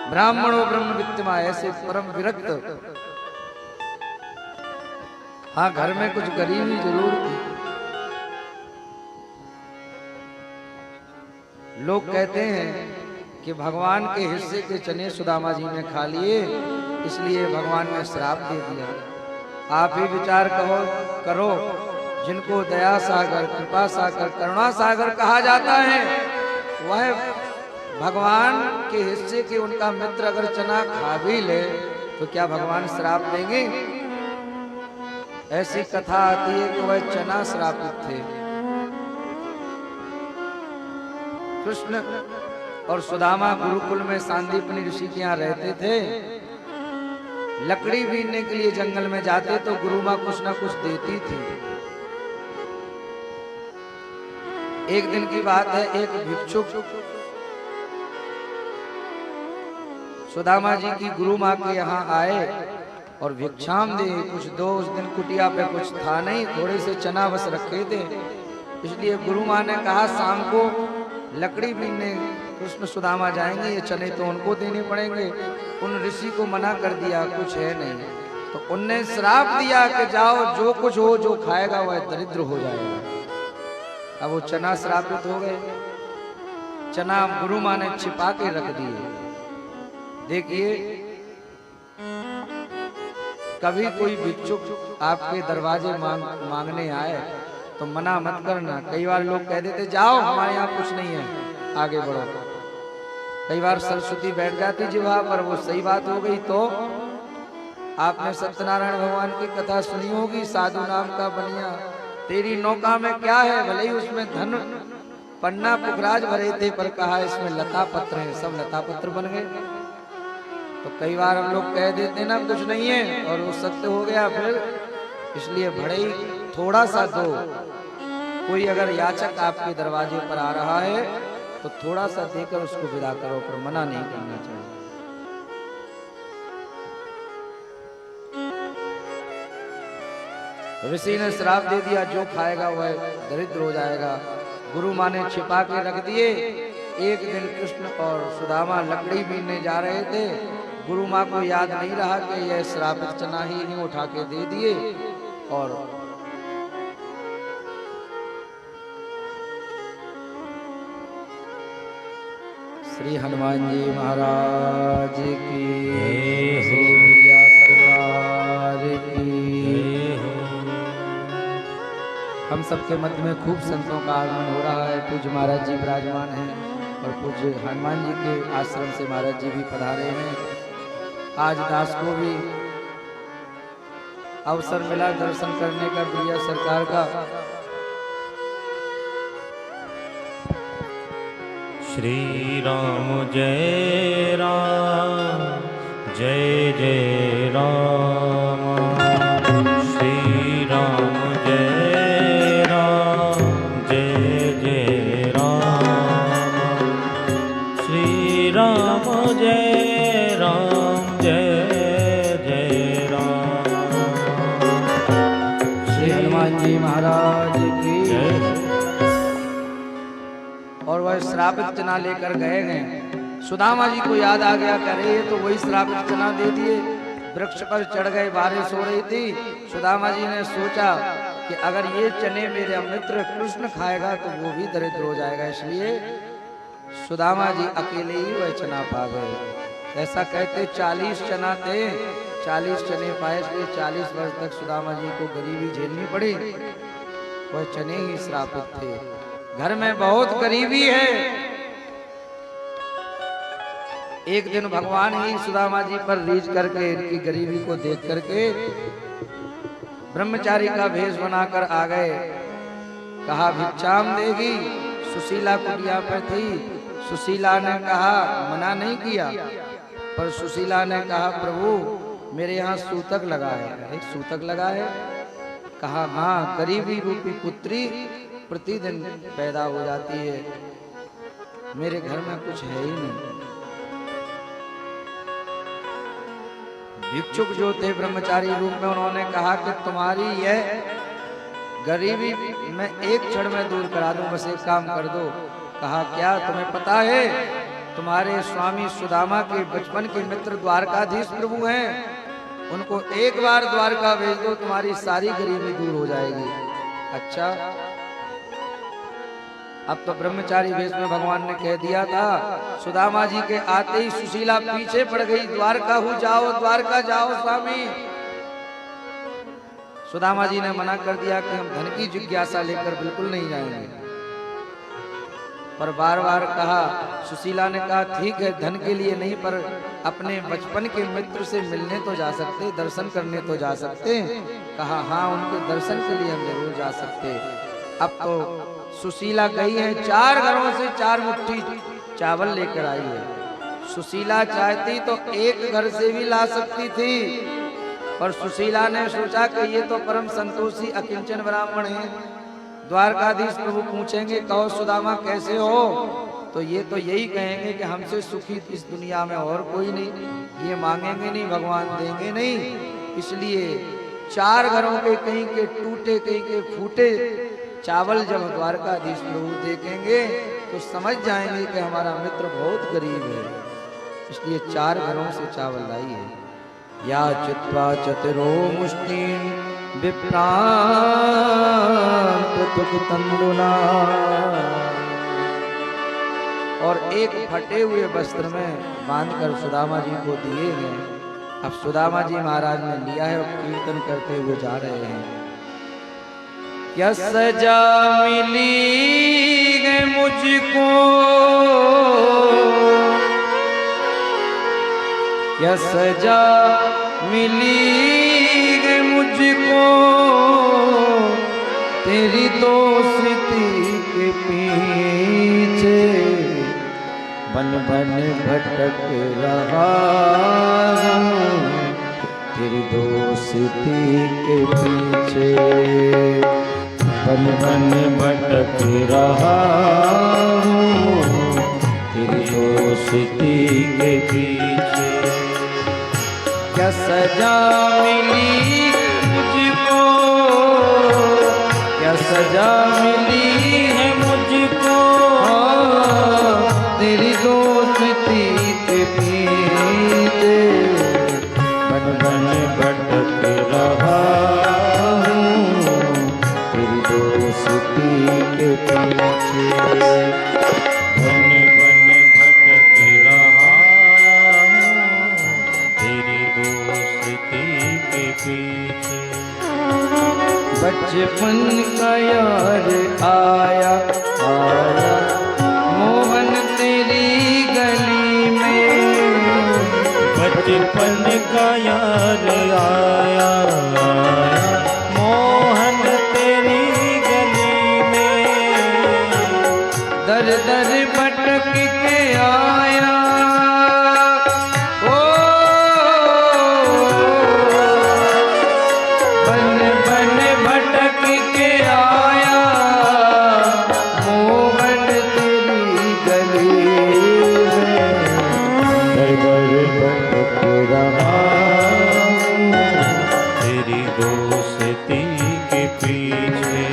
ब्राह्मणों ब्रह्मवित्तमा, ऐसे परम विरक्त। हाँ, घर में कुछ गरीबी जरूर थी। लोग कहते हैं कि भगवान के हिस्से के चने सुदामा जी ने खा लिए, इसलिए भगवान ने श्राप दे दिया। आप ही विचार करो, जिनको दया सागर, कृपा सागर, करुणा सागर कहा जाता है, वह भगवान के हिस्से के उनका मित्र अगर चना खा भी ले तो क्या भगवान श्राप देंगे? ऐसी कथा आती है कि वह चना श्रापित थे। कृष्ण और सुदामा गुरुकुल में सांदीपनि ऋषि के यहाँ रहते थे। लकड़ी बीनने के लिए जंगल में जाते तो गुरु माँ कुछ ना कुछ देती थी। एक दिन की बात है, एक भिक्षुक सुदामा जी की गुरु माँ के यहाँ आए और भिक्षाम दे। कुछ दो, उस दिन कुटिया पे कुछ था नहीं, थोड़े से चना बस रखे थे। इसलिए गुरु माँ ने कहा शाम को लकड़ी बीनने कृष्ण सुदामा जाएंगे, ये चने तो उनको देने पड़ेंगे। उन ऋषि को मना कर दिया, कुछ है नहीं। तो उनने श्राप दिया कि जाओ, जो कुछ हो, जो खाएगा वह दरिद्र हो जाएगा। अब वो चना श्रापित हो गए। चना गुरु माँ ने छिपा के रख दिए। देखिए, कभी कोई भिक्षुक आपके दरवाजे मांगने आए तो मना मत करना। कई बार लोग कह देते जाओ, हमारे यहाँ कुछ नहीं है, आगे बढ़ो। कई बार सरस्वती बैठ जाती जिह्वा पर, वो सही बात हो गई तो। आपने सत्यनारायण भगवान की कथा सुनी होगी, साधु नाम का बनिया तेरी नौका में क्या है, भले ही उसमें धन पन्ना पुखराज भरे थे, पर कहा इसमें लता पत्र है, सब लता पत्र बन गए। तो कई बार हम लोग कह देते ना कुछ नहीं है, और वो सत्य हो गया फिर। इसलिए भले ही थोड़ा सा दो। कोई अगर याचक आपके दरवाजे पर आ रहा है तो थोड़ा सा देकर उसको विदा करो, पर मना नहीं करना चाहिए। ऋषि ने श्राप दे दिया, जो खाएगा वह दरिद्र हो जाएगा। गुरु माँ ने छिपा के रख दिए। एक दिन कृष्ण और सुदामा लकड़ी बीनने जा रहे थे। गुरु माँ को याद नहीं रहा कि यह श्रापित चना ही नहीं, उठा के दे दिए। और श्री हनुमान जी महाराज की, श्री मैया सरकार की। हम सबके मध्य में खूब संतों का आगमन हो रहा है। पूज्य महाराज जी विराजमान हैं और पूज्य हनुमान जी के आश्रम से महाराज जी भी पधारे हैं। आज दास को भी अवसर मिला दर्शन करने का मैया सरकार का। श्री राम जय राम, जय जय राम। श्री राम जय राम, जय जय राम। श्री राम जय राम, जय जय राम। श्री हनुमान जी महाराज की जय। और वह श्रापित चना लेकर गए हैं। सुदामा जी को याद आ गया, कह रहे तो वही श्रापित चना दे दिए। वृक्ष पर चढ़ गए, बारिश हो रही थी। सुदामा जी ने सोचा कि अगर ये चने मेरे मित्र कृष्ण खाएगा तो वो भी दरिद्र हो जाएगा। इसलिए सुदामा जी अकेले ही वह चना पा गए। ऐसा कहते 40 चना थे, 40 चने पाए, इसलिए 40 वर्ष तक सुदामा जी को गरीबी झेलनी पड़ी। वह चने ही श्रापित थे। घर में बहुत गरीबी है। एक दिन भगवान ही सुदामा जी पर रीझ करके, इनकी गरीबी को देख करके ब्रह्मचारी का भेष बनाकर आ गए। कहा भिक्षाम देगी। सुशीला कुटिया पर थी। सुशीला ने कहा, मना नहीं किया, पर सुशीला ने कहा प्रभु मेरे यहाँ सूतक लगा है। एक सूतक लगा है? कहा हाँ, गरीबी रूपी पुत्री प्रतिदिन पैदा हो जाती है, मेरे घर में कुछ है ही नहीं। भिक्षुक जो थे ब्रह्मचारी रूप में, उन्होंने कहा कि तुम्हारी यह गरीबी मैं एक क्षण में दूर करा दूं, बस एक काम कर दो। कहा क्या? तुम्हें पता है तुम्हारे स्वामी सुदामा के बचपन के मित्र द्वारकाधीश प्रभु हैं, उनको एक बार द्वारका भेज दो, तुम्हारी सारी गरीबी दूर हो जाएगी। अच्छा, अब तो ब्रह्मचारी वेश में भगवान ने कह दिया था। सुदामा जी के आते ही सुशीला पीछे पड़ गई, द्वारका हो जाओ, द्वारका जाओ स्वामी। सुदामा जी ने मना कर दिया कि हम धन की जिज्ञासा लेकर बिल्कुल नहीं जाएंगे, पर बार बार कहा। सुशीला ने कहा ठीक है, धन के लिए नहीं, पर अपने बचपन के मित्र से मिलने तो जा सकते, दर्शन करने तो जा सकते। कहा हाँ, उनके दर्शन के लिए हम जरूर जा सकते। अब तो सुशीला गई है, 4 घरों से 4 मुट्ठी चावल लेकर आई है। सुशीला चाहती तो एक घर से भी ला सकती थी, पर सुशीला ने सोचा कि ये तो परम संतोषी अकिंचन ब्राह्मण है, द्वारकाधीश प्रभु पूछेंगे कहो सुदामा कैसे हो, तो ये तो यही कहेंगे कि हमसे सुखी इस दुनिया में और कोई नहीं, ये मांगेंगे नहीं, भगवान देंगे नहीं। इसलिए 4 घरों के कहीं के टूटे कहीं के फूटे चावल जब द्वारकाधीश प्रभु देखेंगे तो समझ जाएंगे कि हमारा मित्र बहुत गरीब है। इसलिए 4 घरों से चावल लाई है। या चित्वा चतुरो मुष्टिन विप्रान पृथुक तंदुला, और एक फटे हुए वस्त्र में बांधकर सुदामा जी को दिए हैं। अब सुदामा जी महाराज ने लिया है और कीर्तन करते हुए जा रहे हैं। क्या सजा मिली है मुझको, क्या सजा मिली है मुझको, तेरी दोस्ती के पीछे बन बन भटक रहा हूँ, तेरी दोस्ती के पीछे बन बन भटक रहा हूँ, तेरी दोस्ती के पीछे। क्या सजा मिली मुझको, क्या सजा मिली है मुझको, तेरी दोस्ती के पीछे बन बन भटक रहा हूँ, तेरी दोस्ती के पीछे। बन बन भटक रहा हूँ, तेरी दोस्ती के पीछे। बचपन का यार आया आया मोहन तेरी गली में, बचपन का यार आया मोहन तेरी गली में, दर दर भटक के आया ओ, बन बन भटक के आया मोहन तेरी गली में, दर दर भटक रहा हूँ, तेरी दोस्ती के पीछे।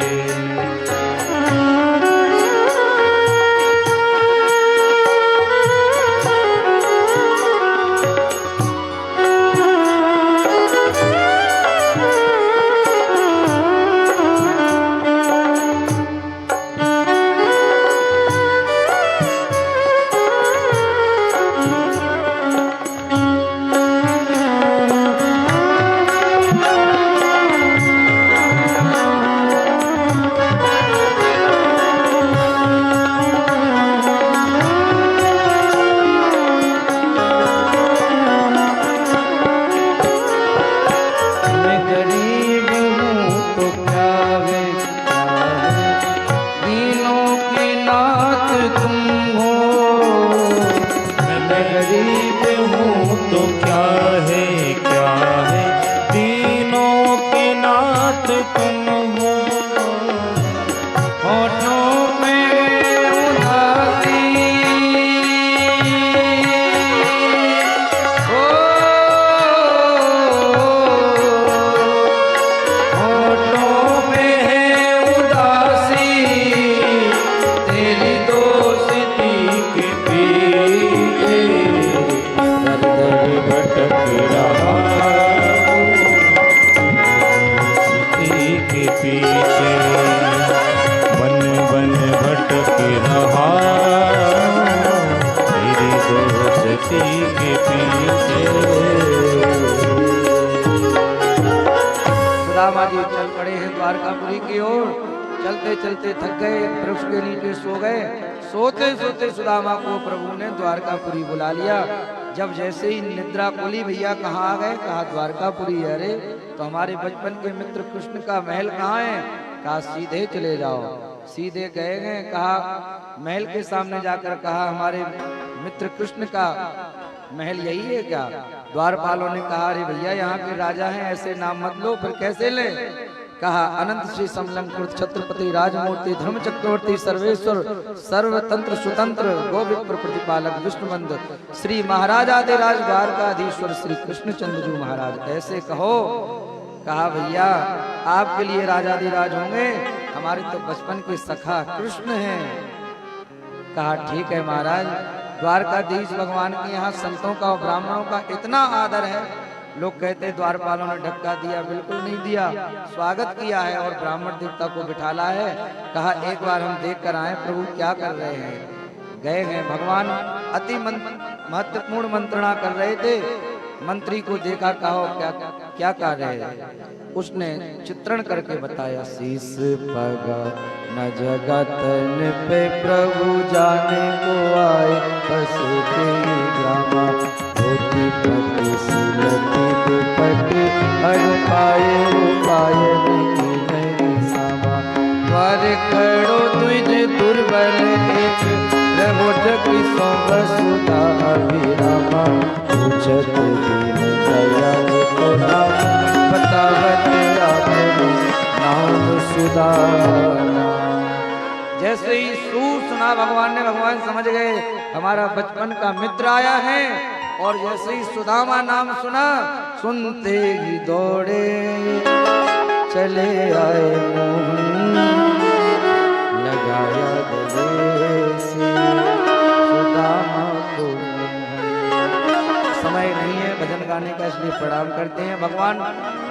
मैं गरीब हूँ तो क्या है, दीनों के नाथ तुम हो। मैं गरीब हूँ तो क्या है, तीनों के नाथ तुम हो। होठों पे उदासी ओ, होठों पे है उदासी, तेरी दोस्ती के पीछे दर दर भटक रहा हूँ, दोस्ती के पीछे। बन बन भटक रहा हूँ, तेरी दोस्ती के पीछे। सुदामा जी चल पड़े हैं द्वारकापुरी की ओर। चलते चलते थक गए, वृक्ष के नीचे सो गए। सोते सोते सुदामा को प्रभु ने द्वारकापुरी बुला लिया। जब जैसे ही निद्रा खुली, भैया कहाँ आ गए? कहा द्वारकापुरी। अरे तो हमारे बचपन के मित्र कृष्ण का महल कहाँ है? कहा सीधे चले जाओ। सीधे गए हैं, कहा महल के सामने जाकर कहा हमारे मित्र कृष्ण का महल यही है क्या? द्वारपालों ने कहा अरे भैया यहाँ के राजा हैं, ऐसे नाम मत लो। फिर कैसे ले? कहा अनंत श्री समलंकृत छत्रपति राजमूर्ति धर्म चक्रवर्ती सर्वेश्वर सर्वतंत्र स्वतंत्र गोविप्र प्रतिपालक विष्णुबंद श्री महाराजाधिराज द्वारकाधीश्वर श्री कृष्णचंद्र जी महाराज ऐसे कहो। कहा भैया आपके लिए राजाधिराज होंगे, हमारे तो बचपन के सखा कृष्ण हैं। कहा ठीक है महाराज, द्वारकाधीश भगवान के यहाँ संतों का और ब्राह्मणों का इतना आदर है। लोग कहते द्वारपालों ने धक्का दिया, बिल्कुल नहीं दिया, स्वागत किया है और ब्राह्मण देवता को बिठाला है। कहा एक बार हम देख कर आए प्रभु क्या कर रहे हैं। गए हैं भगवान अति महत्वपूर्ण मंत्रणा कर रहे थे। मंत्री को देखा, कहो क्या क्या कर रहे हैं। उसने चित्रण करके बताया शीस पगा न जगतन पे प्रभु जाने को आए बस के ग्रामा धोती पति सिलती दुपट्टी हर पाए नहीं सामा द्वार खड़ो तुझे दुर्बल एक रहो जग सो वसुधा अभिरामा पूछत दीन दयाल को नाम बतावत आपने नाम सुदाना। जैसे ही सुना भगवान ने, भगवान समझ गए हमारा बचपन का मित्र आया है। और जैसे ही सुदामा नाम सुना, सुनते ही दौड़े चले आए मोहन लगाया गले से सुदामा को। समय नहीं है भजन गाने का, इसलिए प्रणाम करते हैं। भगवान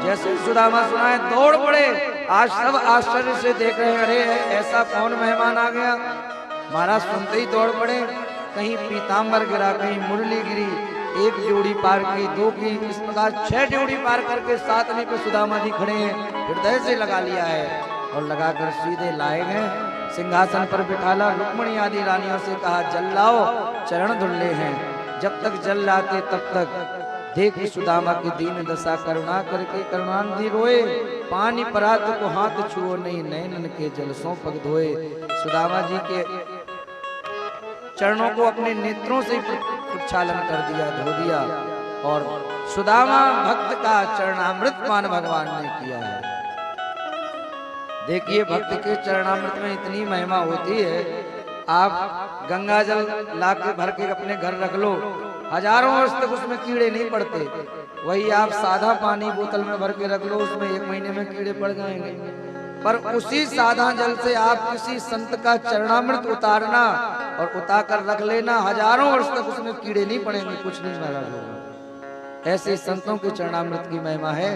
जैसे सुदामा सुनाए दौड़ पड़े। आज सब आश्चर्य से देख रहे हैं, अरे ऐसा कौन मेहमान आ गया। महाराज सुनते ही दौड़ पड़े। कहीं पीताम्बर गिरा, कहीं मुरली गिरी, एक जोड़ी पार की, दो की, इस प्रकार 6 जोड़ी पार करके 7वें पे सुदामा जी खड़े हैं। हृदय से लगा लिया है और लगाकर सीधे लाए हैं, सिंहासन पर बिठाला। रुक्मणी आदि रानियों से कहा जल लाओ, चरण धुल्ले हैं। जब तक जल लाते तब तक देख सुदामा की दीन दशा करुणा करके करुणानिधि रोए। पानी परात को हाथ छुओ नहीं, नैनन के जल सो पग धोए। सुदामा जी के चरणों को अपने नेत्रों से प्रक्षालन कर दिया, धो दिया। और सुदामा भक्त का चरणामृत पान भगवान ने किया है। देखिए भक्त के चरणामृत में इतनी महिमा होती है। आप गंगा जल लाके भर के अपने घर रख लो, हजारों वर्ष तक उसमें कीड़े नहीं पड़ते। वही आप सादा पानी बोतल में भर के रख लो, उसमें 1 महीने में कीड़े पड़ जाएंगे। पर उसी सादा जल से आप किसी संत का चरणामृत उतारना और उतार कर रख लेना, हजारों वर्ष तक उसमें कीड़े नहीं पड़ेंगे, कुछ नहीं महाराज होगा। ऐसे संतों के चरणामृत की महिमा है।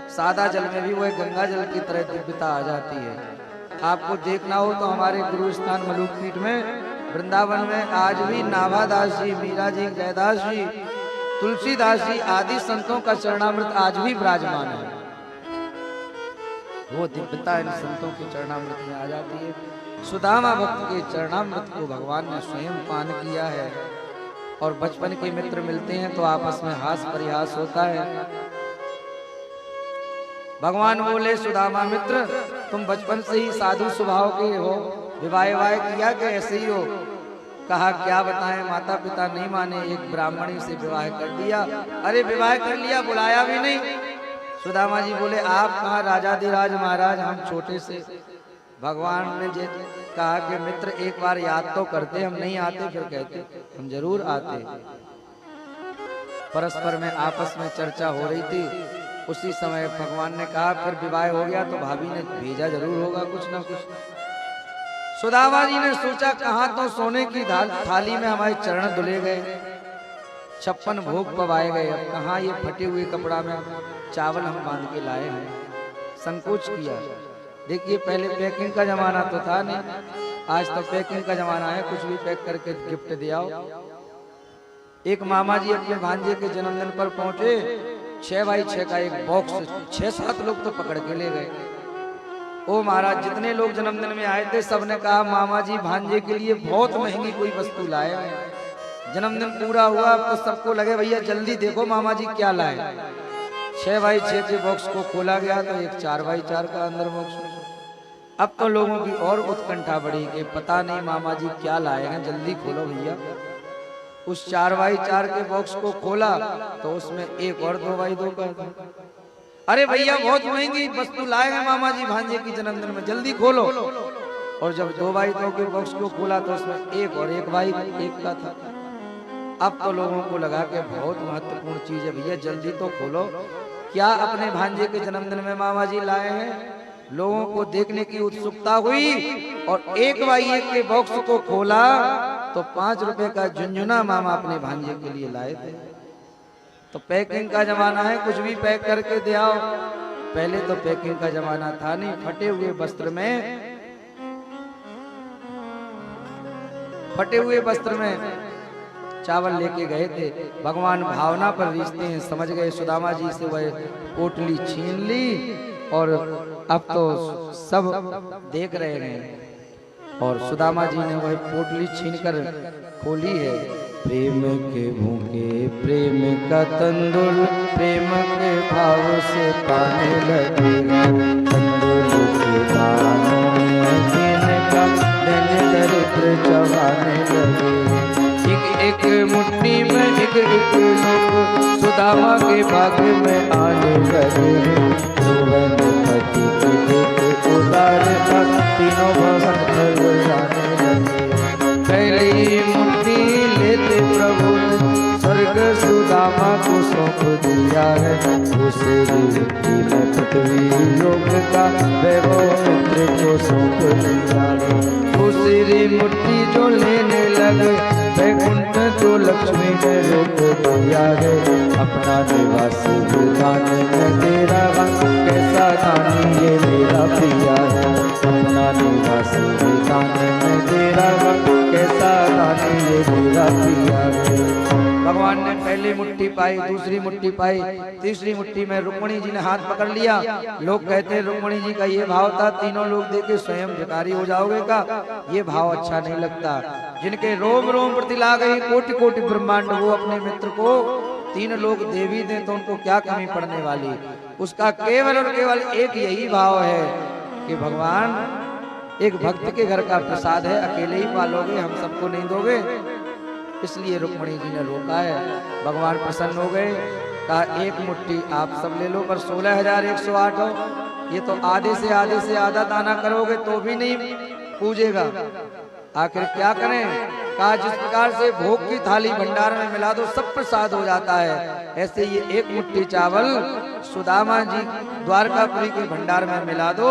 सादा जल में भी वह गंगा जल की तरह दिव्यता आ जाती है। आपको देखना हो तो हमारे गुरु स्थान मलुकपीठ में वृंदावन में आज भी नाभादास जी, मीरा जी, जयदास जी, तुलसीदास जी आदि संतों का चरणामृत आज भी विराजमान है। वो दिव्यता इन संतों के चरणामृत में आ जाती है। सुदामा भक्त के चरणामृत को भगवान ने स्वयं पान किया है। और बचपन के मित्र मिलते हैं तो आपस में हास परिहास होता है। भगवान बोले सुदामा मित्र, तुम बचपन से ही साधु स्वभाव के हो, विवाह किया कि ऐसे ही हो। कहा क्या बताएं, माता पिता नहीं माने, एक ब्राह्मणी से विवाह कर दिया। अरे विवाह कर लिया, बुलाया भी नहीं। सुदामा जी बोले आप कहाँ राजाधिराज महाराज, हम छोटे से। भगवान ने कहा कि मित्र एक बार याद तो करते, हम नहीं आते फिर कहते हम जरूर आते। परस्पर में आपस में चर्चा हो रही थी। उसी समय भगवान ने कहा फिर विवाह हो गया तो भाभी ने भेजा जरूर होगा कुछ ना कुछ। सुदामा जी ने सोचा कहाँ तो सोने की थाली में हमारे चरण धुले गए, 56 भोग पवाए गए, अब कहाँ ये फटे हुए कपड़ा में चावल हम बांध के लाए हैं। संकोच किया। देखिए पहले पैकिंग का जमाना तो था नहीं, आज तो पैकिंग का जमाना है, कुछ भी पैक करके गिफ्ट दिया। एक मामा जी अपने भांजे के जन्मदिन पर पहुंचे, 6x6 का एक बॉक्स 6-7 लोग तो पकड़ के ले गए। ओ महाराज जितने लोग जन्मदिन में आए थे सबने कहा मामा जी भांजे के लिए बहुत महंगी कोई वस्तु लाए हैं। जन्मदिन पूरा हुआ अब तो सबको लगे भैया जल्दी देखो मामा जी क्या लाए। 6x6 के बॉक्स को खोला गया तो एक 4x4 का अंदर बॉक्स। अब तो लोगों की और उत्कंठा बढ़ी कि पता नहीं मामा जी क्या लाए हैं, जल्दी खोलो भैया। उस 4x4 के बॉक्स को खोला तो उसमें एक और 2x2 का था। अरे भैया बहुत महंगी वस्तु लाए हैं मामा जी भांजे की जन्मदिन में, जल्दी खोलो। और जब 2 बाइकों के बॉक्स को खोला तो उसमें एक और एक बाइक एक का था। अब तो लोगों को लगा कि बहुत महत्वपूर्ण चीज है भैया, जल्दी तो खोलो, क्या अपने भांजे के जन्मदिन में मामा जी लाए हैं। लोगों को देखने की उत्सुकता हुई और एक बाई एक के बॉक्स को खोला तो 5 रुपए का झुनझुना मामा अपने भांजे के लिए लाए थे। तो पैकिंग का जमाना है, कुछ भी पैक करके दे आओ। पहले तो पैकिंग का जमाना था नहीं, फटे हुए वस्त्र में चावल लेके गए थे। भगवान भावना पर रिश्ते हैं, समझ गए। सुदामा जी से वह पोटली छीन ली और अब तो सब देख रहे हैं और सुदामा जी ने वह पोटली छीनकर खोली है। प्रेम के भूखे प्रेम का तंदुल, प्रेम के भाव से पाने लगे। तंदुल के दानों में का दिन दरिद्र चबाने लगे। एक मुट्ठी में एक लोग सुदामा के भाग्य में आने लगे। सुवन पति के देख उदार तीनों भवन घर जाने लगे। पहली मुट्ठी लेते प्रभु ने स्वर्ग सुदामा को सौंप दिया है। दूसरी मुट्ठी में पृथ्वी लोक का वैभव मित्र को सौंप दिया है। दूसरी मुट्ठी जो लेने लगे वैकुंठ जो लक्ष्मी ने रोक दिया है। अपना निवास दान में तेरा कैसा दानी ये मेरा प्रिया है। अपना निवास दान में तेरा कैसा दानी ये मेरा प्रिया है। भगवान ने पहली मुट्ठी पाई, दूसरी मुट्ठी पाई, तीसरी मुट्ठी में रुक्मणी जी ने हाथ पकड़ लिया। लोग कहते हैं रुक्मणी जी का ये भाव था, तीनों लोग देखे स्वयं भिखारी हो जाओगे का, ये भाव अच्छा नहीं लगता। जिनके रोम रोम प्रति ला गई कोटि कोटि ब्रह्मांड, वो अपने मित्र को 3 लोग देवी दें तो उनको क्या कमी पड़ने वाली। उसका केवल और केवल एक यही भाव है कि भगवान एक भक्त के घर का प्रसाद है, अकेले ही पालोगे, हम सबको नहीं दोगे। इसलिए रुक्मणी जी ने रोका है। भगवान प्रसन्न हो गए, कहा एक मुट्ठी आप सब ले लो, पर 16,108 हो। ये तो आधे से आधा दाना करोगे तो भी नहीं पूजेगा, आखिर क्या करें। कहा जिस प्रकार से भोग की थाली भंडार में मिला दो सब प्रसाद हो जाता है, ऐसे ये एक मुट्ठी चावल सुदामा जी द्वारकापुरी के भंडार में मिला दो,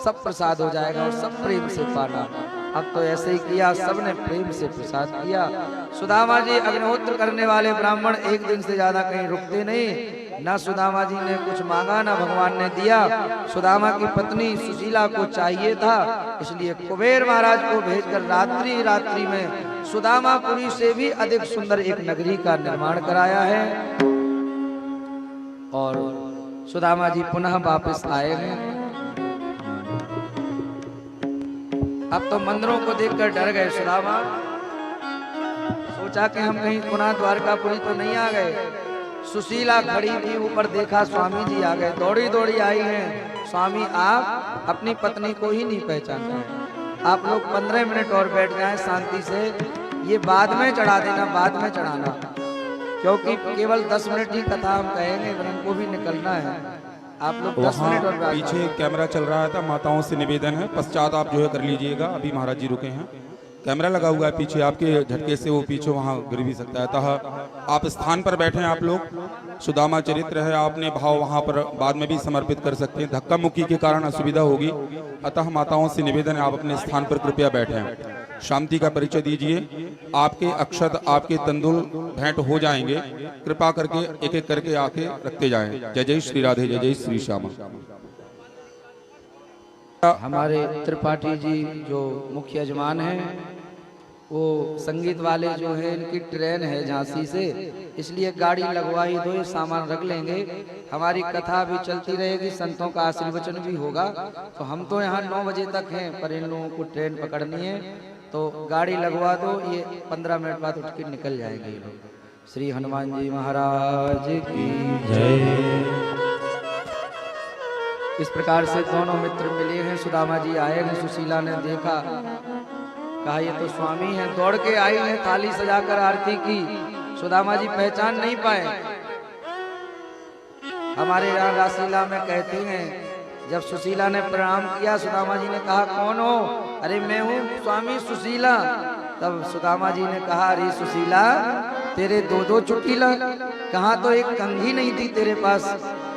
सब प्रसाद हो जाएगा और सब प्रेम से पाना। अब तो ऐसे ही किया, सबने प्रेम से प्रसाद किया। सुदामा जी अग्निहोत्र करने वाले ब्राह्मण एक दिन से ज्यादा कहीं रुकते नहीं। ना सुदामा जी ने कुछ मांगा, ना भगवान ने दिया। सुदामा की पत्नी सुशीला को चाहिए था, इसलिए कुबेर महाराज को भेजकर रात्रि में सुदामापुरी से भी अधिक सुंदर एक नगरी का निर्माण कराया है। और सुदामा जी पुनः वापस आए हैं। अब तो मंदिरों को देखकर डर गए सुदामा, सोचा कि हम कहीं पुनः द्वारकापुरी तो नहीं आ गए। सुशीला खड़ी थी, ऊपर देखा स्वामी जी आ गए, दौड़ी दौड़ी आई हैं। स्वामी आप अपनी पत्नी को ही नहीं पहचानते हैं, आप लोग 15 मिनट और बैठ जाएं शांति से, ये बाद में चढ़ा देना, बाद में चढ़ाना, क्योंकि केवल 10 मिनट ही कथा हम कहेंगे, उनको भी निकलना है। आप लोग 10 मिनट और पीछे कैमरा चल रहा था, माताओं से निवेदन है पश्चात आप जो है कर लीजिएगा। अभी महाराज जी रुके हैं, कैमरा लगा हुआ है पीछे, आपके झटके से वो पीछे वहाँ गिर भी सकता है। अतः आप स्थान पर बैठे हैं, आप लोग सुदामा चरित्र है, आपने भाव वहाँ पर बाद में भी समर्पित कर सकते हैं, धक्का मुक्की के कारण असुविधा होगी। अतः माताओं से निवेदन है आप अपने स्थान पर कृपया बैठें। शांति का परिचय दीजिए, आपके अक्षत आपके तंदुल भेंट हो जाएंगे, कृपा करके एक एक करके आके रखते जाएं। जय जय श्री राधे, जय जय श्री श्यामा। हमारे त्रिपाठी जी जो मुख्य यजमान हैं, वो संगीत वाले जो है, इनकी ट्रेन है झांसी से, इसलिए गाड़ी लगवा ही दो, ये सामान रख लेंगे। हमारी कथा भी चलती रहेगी, संतों का आशीर्वचन भी होगा। तो हम तो यहाँ 9 बजे तक हैं, पर इन लोगों को ट्रेन पकड़नी है, तो गाड़ी लगवा दो, ये 15 मिनट बाद उठ के निकल जाएंगे ये लोग। श्री हनुमान जी महाराज की जय। इस प्रकार से दोनों मित्र मिले हैं, सुदामा जी आए हैं। सुशीला ने देखा, कहा ये तो स्वामी हैं, दौड़ के आई हैं, थाली सजाकर आरती की। सुदामा जी पहचान नहीं पाए, हमारे यहाँ रासलीला में कहते हैं, जब सुशीला ने प्रणाम किया, सुदामा जी ने कहा कौन हो? अरे मैं हूँ स्वामी सुशीला। तब सुदामा जी ने कहा, अरे सुशीला तेरे दो दो चुटीला, कहाँ तो एक कंघी नहीं थी तेरे पास,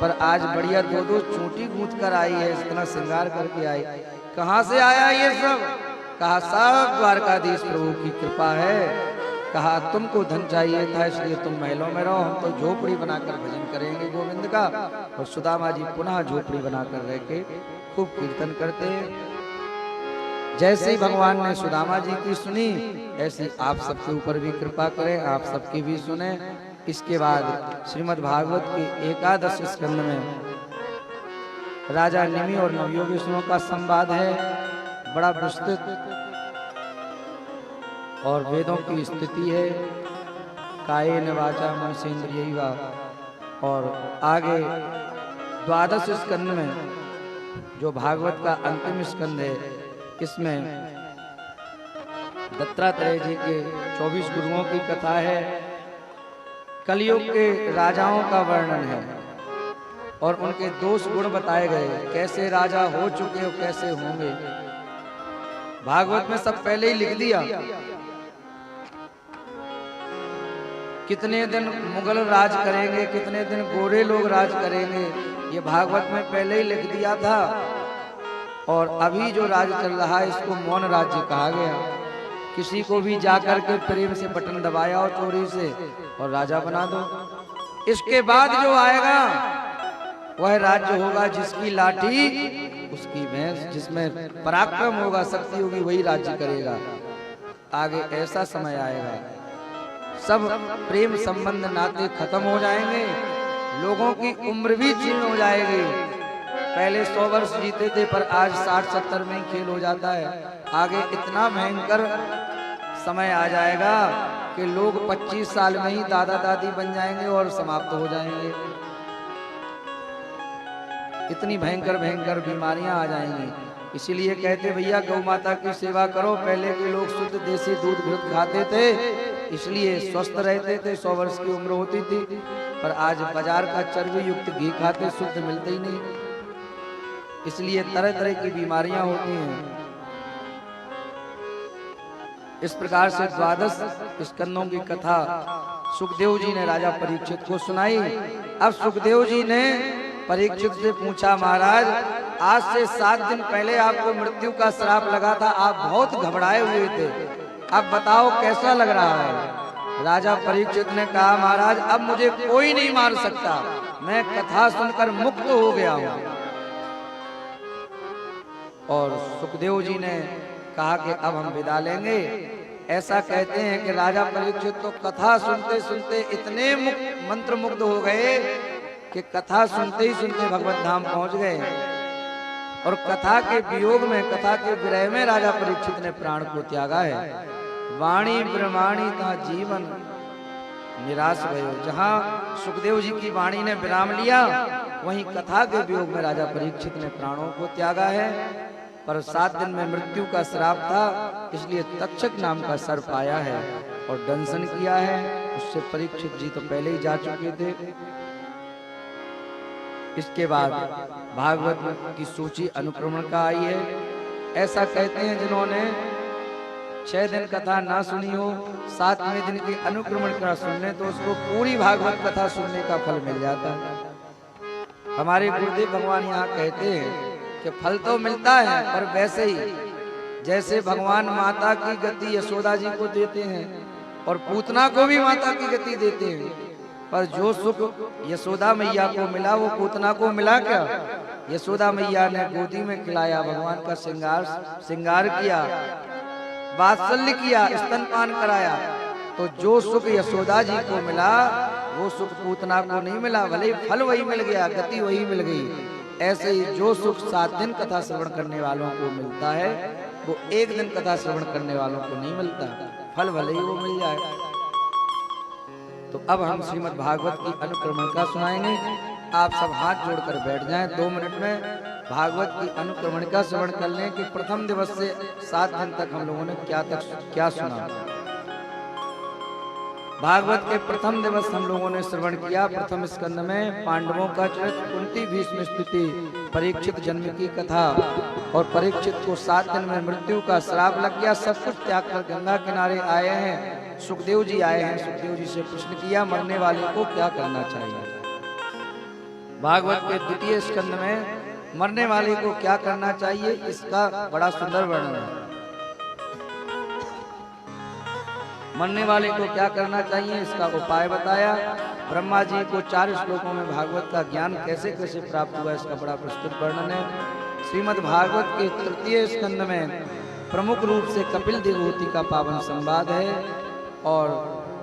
पर आज बढ़िया दो दो चोटी गूंथ कर आई है, इतना श्रृंगार करके आई, कहाँ से आया ये सब? कहा सब द्वारकाधीश प्रभु की कृपा है। कहा तुमको धन चाहिए था इसलिए तुम महलों में रहो, हम तो झोपड़ी बनाकर भजन करेंगे गोविंद का। और सुदामा जी पुनः झोपड़ी बनाकर रह के खूब कीर्तन करते हैं। जैसे ही भगवान ने सुदामा जी की सुनी, ऐसी आप सबके ऊपर भी कृपा करें, आप सबकी भी सुने। इसके बाद श्रीमद् भागवत के एकादश स्कंद में राजा निमि और नवयोगेश्वरों का संवाद है, बड़ा विस्तृत, और वेदों की स्थिति है, कायेन वाचा मनसेन्द्रियैवा। और आगे द्वादश स्कंद में जो भागवत का अंतिम स्कंद है, इसमें दत्तात्रेय जी के 24 गुरुओं की कथा है, कलयुग के राजाओं का वर्णन है और उनके दोष गुण बताए गए, कैसे राजा हो चुके और कैसे होंगे। भागवत में सब पहले ही लिख दिया, कितने दिन मुगल राज करेंगे, कितने दिन गोरे लोग राज करेंगे, ये भागवत में पहले ही लिख दिया था। और अभी जो राज चल रहा है इसको मौन राज्य कहा गया। किसी को भी जाकर के प्रेम से बटन दबाया और चोरी से और राजा बना दो। इसके बाद जो आएगा वह राज्य होगा जिसकी लाठी उसकी भैंस, जिसमें पराक्रम होगा, शक्ति होगी, वही राज्य करेगा। आगे ऐसा समय आएगा, सब प्रेम संबंध नाते खत्म हो जाएंगे, लोगों की उम्र भी छीन हो जाएगी। पहले 100 वर्ष जीते थे, पर आज 60-70 में ही खेल हो जाता है। आगे इतना भयंकर समय आ जाएगा कि लोग 25 साल में ही दादा दादी बन जाएंगे और समाप्त हो जाएंगे। इतनी भयंकर भयंकर बीमारियां आ जाएंगी। इसीलिए कहते भैया गौ माता की सेवा करो। पहले के लोग शुद्ध देसी दूध घृत खाते थे, इसलिए स्वस्थ रहते थे, 100 वर्ष की उम्र होती थी। पर आज बाजार का चर्बी युक्त घी खाते, शुद्ध मिलते ही नहीं, इसलिए तरह तरह की बीमारियां होती हैं। इस प्रकार से द्वादश स्कंदों की कथा सुखदेव जी ने राजा परीक्षित को सुनाई। अब सुखदेव जी ने परीक्षित से पूछा, महाराज आज से 7 दिन पहले आपको मृत्यु का श्राप लगा था, आप बहुत घबराए हुए थे, अब बताओ कैसा लग रहा है? राजा परीक्षित ने कहा, महाराज अब मुझे कोई नहीं मार सकता, मैं कथा सुनकर मुक्त हो गया हूं। और सुखदेव जी ने कहा कि अब हम विदा लेंगे। ऐसा कहते हैं कि राजा परीक्षित तो कथा सुनते सुनते इतने मंत्र मुग्ध हो गए कि कथा सुनते ही सुनते भगवत धाम पहुंच गए। और कथा के वियोग में, कथा के विरह में राजा परीक्षित ने प्राण को त्यागा है। वाणी ब्रह्माणी का जीवन निराश भयो। जहां सुखदेव जी की वाणी ने विराम लिया, वहीं कथा के वियोग में राजा परीक्षित ने प्राणों को त्यागा है। पर 7 दिन में मृत्यु का श्राप था, इसलिए तक्षक नाम का सर्प आया है और दंशन किया है। उससे परीक्षित जी तो पहले ही जा चुके थे। इसके बाद भागवत की सूची अनुक्रमण का आई है। ऐसा कहते हैं जिन्होंने 6 दिन कथा ना सुनी हो, 7वें दिन की अनुक्रमण का सुन ले तो उसको पूरी भागवत कथा सुनने का फल मिल जाता है। हमारे गुरुदेव भगवान यहाँ कहते हैं कि फल तो मिलता है, पर वैसे ही जैसे भगवान माता की गति यशोदा जी को देते हैं और पूतना को भी माता की गति देते हैं, पर जो सुख यशोदा मैया को मिला वो पूतना को मिला क्या? यशोदा मैया ने गोदी में खिलाया, भगवान का श्रृंगार किया, वात्सल्य किया, स्तनपान कराया, तो जो सुख यशोदा जी को मिला वो सुख पूतना को नहीं मिला। भले फल वही मिल गया, गति वही मिल गई। ऐसे ही जो सुख 7 दिन कथा श्रवण करने वालों को मिलता है, वो 1 दिन कथा श्रवण करने वालों को नहीं मिलता। फल भले ही वो मिल जाए। तो अब हम श्रीमद् भागवत की अनुक्रमण का सुनाएंगे। आप सब हाथ जोड़कर बैठ जाएं। 2 मिनट में भागवत की अनुक्रमण का श्रवण कर लें कि प्रथम दिवस से 7 दिन तक हम लोगों ने क्या सुना। भागवत के प्रथम दिवस हम लोगों ने श्रवण किया। प्रथम स्कंद में पांडवों का चरित्र, कुंती भीष्म स्तुति, परीक्षित जन्म की कथा और परीक्षित को 7 दिन में मृत्यु का श्राप लग गया। सब कुछ त्याग कर गंगा किनारे आए हैं। सुखदेव जी आए हैं। सुखदेव जी से प्रश्न किया मरने वाले को क्या करना चाहिए। भागवत के द्वितीय स्कंद में मरने वाले को क्या करना चाहिए इसका बड़ा सुंदर वर्णन है। मरने वाले को क्या करना चाहिए इसका उपाय बताया। ब्रह्मा जी को 4 श्लोकों में भागवत का ज्ञान कैसे कैसे प्राप्त हुआ इसका बड़ा प्रस्तुत वर्णन है। श्रीमद् भागवत के तृतीय स्कंद में प्रमुख रूप से कपिल देवहूति का पावन संवाद है और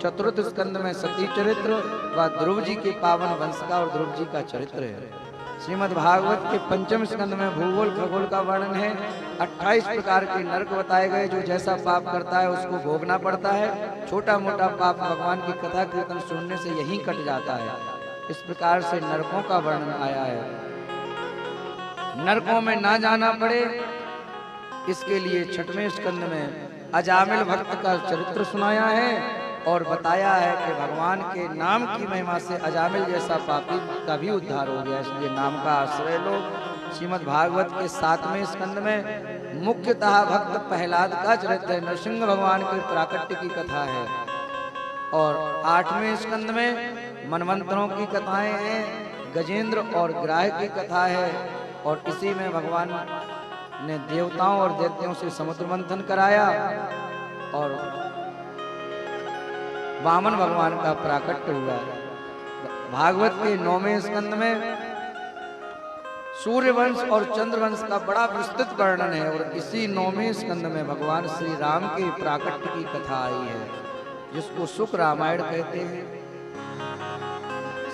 चतुर्थ स्कंद में सती चरित्र व ध्रुव जी के पावन वंश का और ध्रुव जी का चरित्र है। श्रीमद् भागवत के पंचम स्कंद में भूगोल खगोल का वर्णन है। 28 प्रकार के नरक बताए गए। जो जैसा पाप करता है उसको भोगना पड़ता है। छोटा मोटा पाप भगवान की कथा कीर्तन सुनने से यहीं कट जाता है। इस प्रकार से नरकों का वर्णन आया है। नरकों में ना जाना पड़े इसके लिए छठवें स्कंद में अजामिल भक्त का चरित्र सुनाया है और बताया है कि भगवान के नाम की महिमा से अजामिल जैसा पापी का भी उद्धार हो गया, इसलिए नाम का आश्रय लो। श्रीमद् भागवत के 7वें स्कंद में मुख्यतः भक्त प्रहलाद का चरित्र नरसिंह भगवान के प्राकट्य की कथा है और 8वें स्कंद में मनवंतरों की कथाएं हैं। गजेंद्र और ग्राह की कथा है और इसी में भगवान ने देवताओं और दैत्यों से समुद्र मंथन कराया और वामन भगवान का प्राकट्य हुआ। भागवत के 9वें स्कंद में सूर्यवंश और चंद्रवंश का बड़ा विस्तृत वर्णन है और इसी 9वें स्कंद में भगवान श्री राम के प्राकट्य की कथा आई है जिसको सुख रामायण कहते हैं।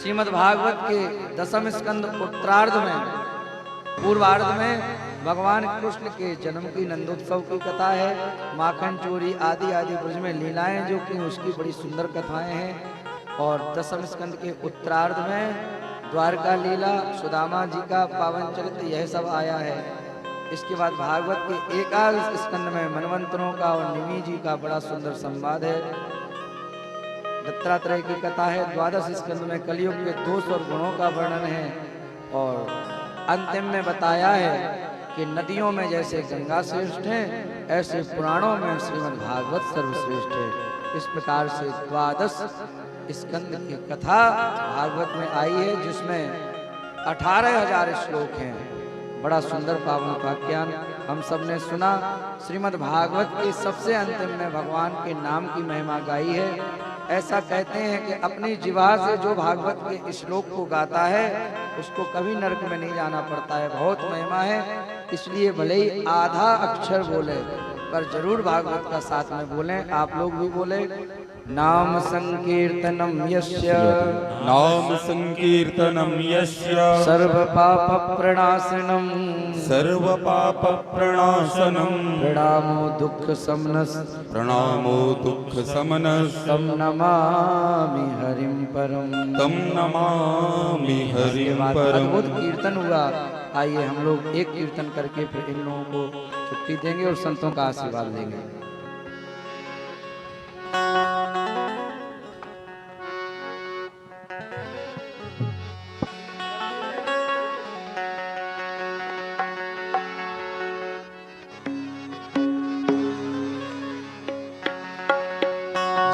श्रीमद् भागवत के 10वें स्कंद उत्तरार्ध में पूर्वार्ध में भगवान कृष्ण के जन्म की नंदोत्सव की कथा है। माखन चोरी आदि आदि ब्रज में लीलाएं जो कि उसकी बड़ी सुंदर कथाएं हैं और 10वें स्कंद के उत्तरार्ध में द्वारका लीला, सुदामा जी का पावन चरित्र, यह सब आया है। इसके बाद भागवत के 1 स्कंद में मनवंतरों का और निमि जी का बड़ा सुंदर संवाद है। दत्तात्रेय की कथा है। 12 स्कंद में कलयुग के दोष और गुणों का वर्णन है और अंतिम में बताया है कि नदियों में जैसे गंगा श्रेष्ठ है ऐसे पुराणों में श्रीमद् भागवत सर्वश्रेष्ठ है। इस प्रकार से 12 स्कंद की कथा भागवत में आई है जिसमें 18,000 श्लोक हैं। बड़ा सुंदर पावन वाक्यान हम सब ने सुना। श्रीमद् भागवत के सबसे अंतिम में भगवान के नाम की महिमा गाई है। ऐसा कहते हैं कि अपनी जिह्वा से जो भागवत के श्लोक को गाता है उसको कभी नरक में नहीं जाना पड़ता है। बहुत महिमा है, इसलिए भले ही आधा अक्षर बोले पर जरूर भागवत का साथ में बोलें। आप लोग भी बोले नाम संकीर्तनम यस्य, नाम संकीर्तनम यस्य सर्व पाप प्रणाशनम, सर्व पाप प्रणाशनम, प्रणामो दुख समनस, प्रणामो दुख समनस, तम नमामि हरिम परम, तम नमामि हरिम परम। अद्भुत कीर्तन हुआ। आइए हम लोग एक कीर्तन करके फिर इन लोगों को छुट्टी देंगे और संतों का आशीर्वाद लेंगे।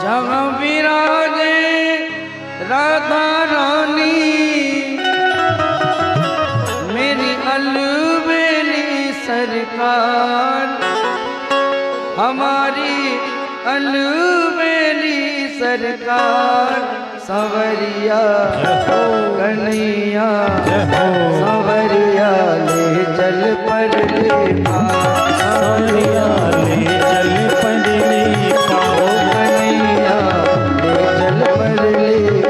जहाँ विराजे राधा रानी मेरी अलबेली सरकार, हमारी अलबेली सरकार, सवरिया कन्हैया सवरिया ले चल पर ले पार, सवरिया ले चल पर ले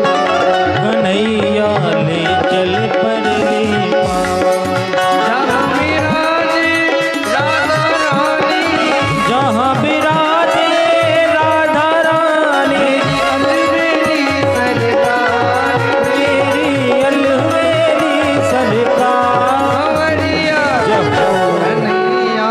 पार, कन्हैया ले चल पर ले पार। जहाँ विराजे राधा रानी, जहाँ विराजे राधा रानी, अलबेली सरकार, तेरी अलवेली सरकार, सवरिया कन्हैया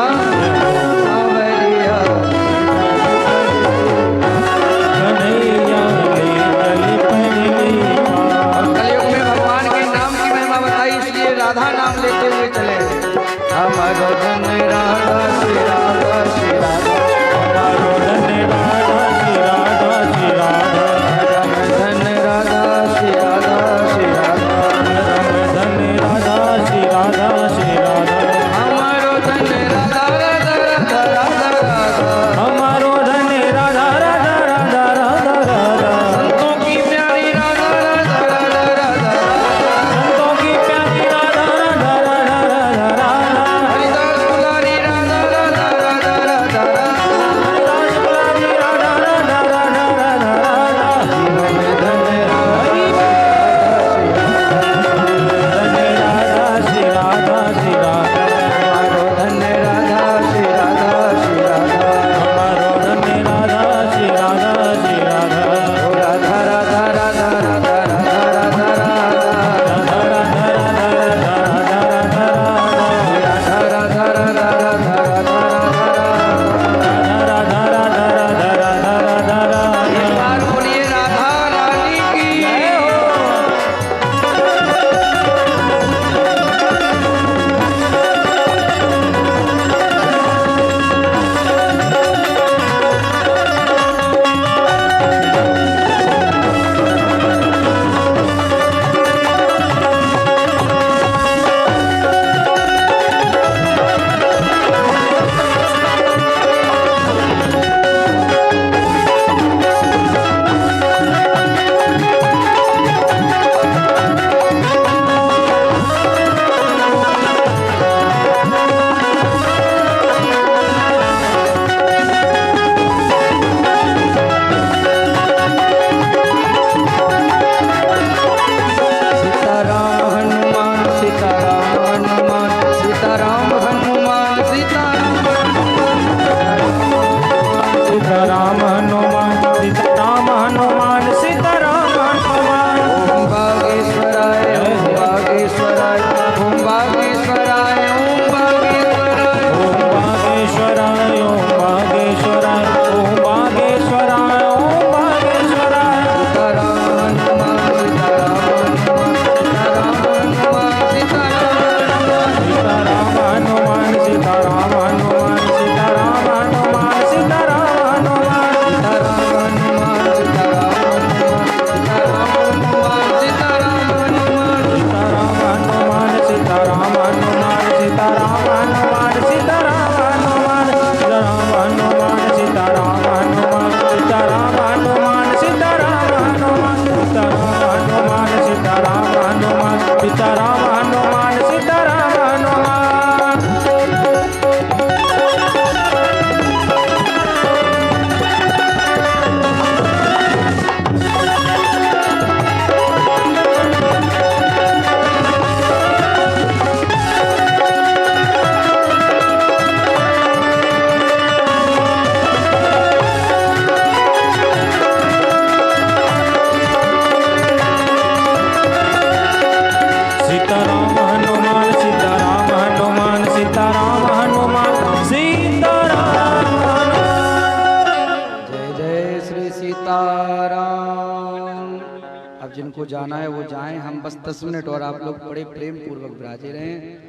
जिनको जाना है वो जाएं, हम बस 10 मिनट और आप लोग बड़े प्रेम पूर्वक विराजे रहें।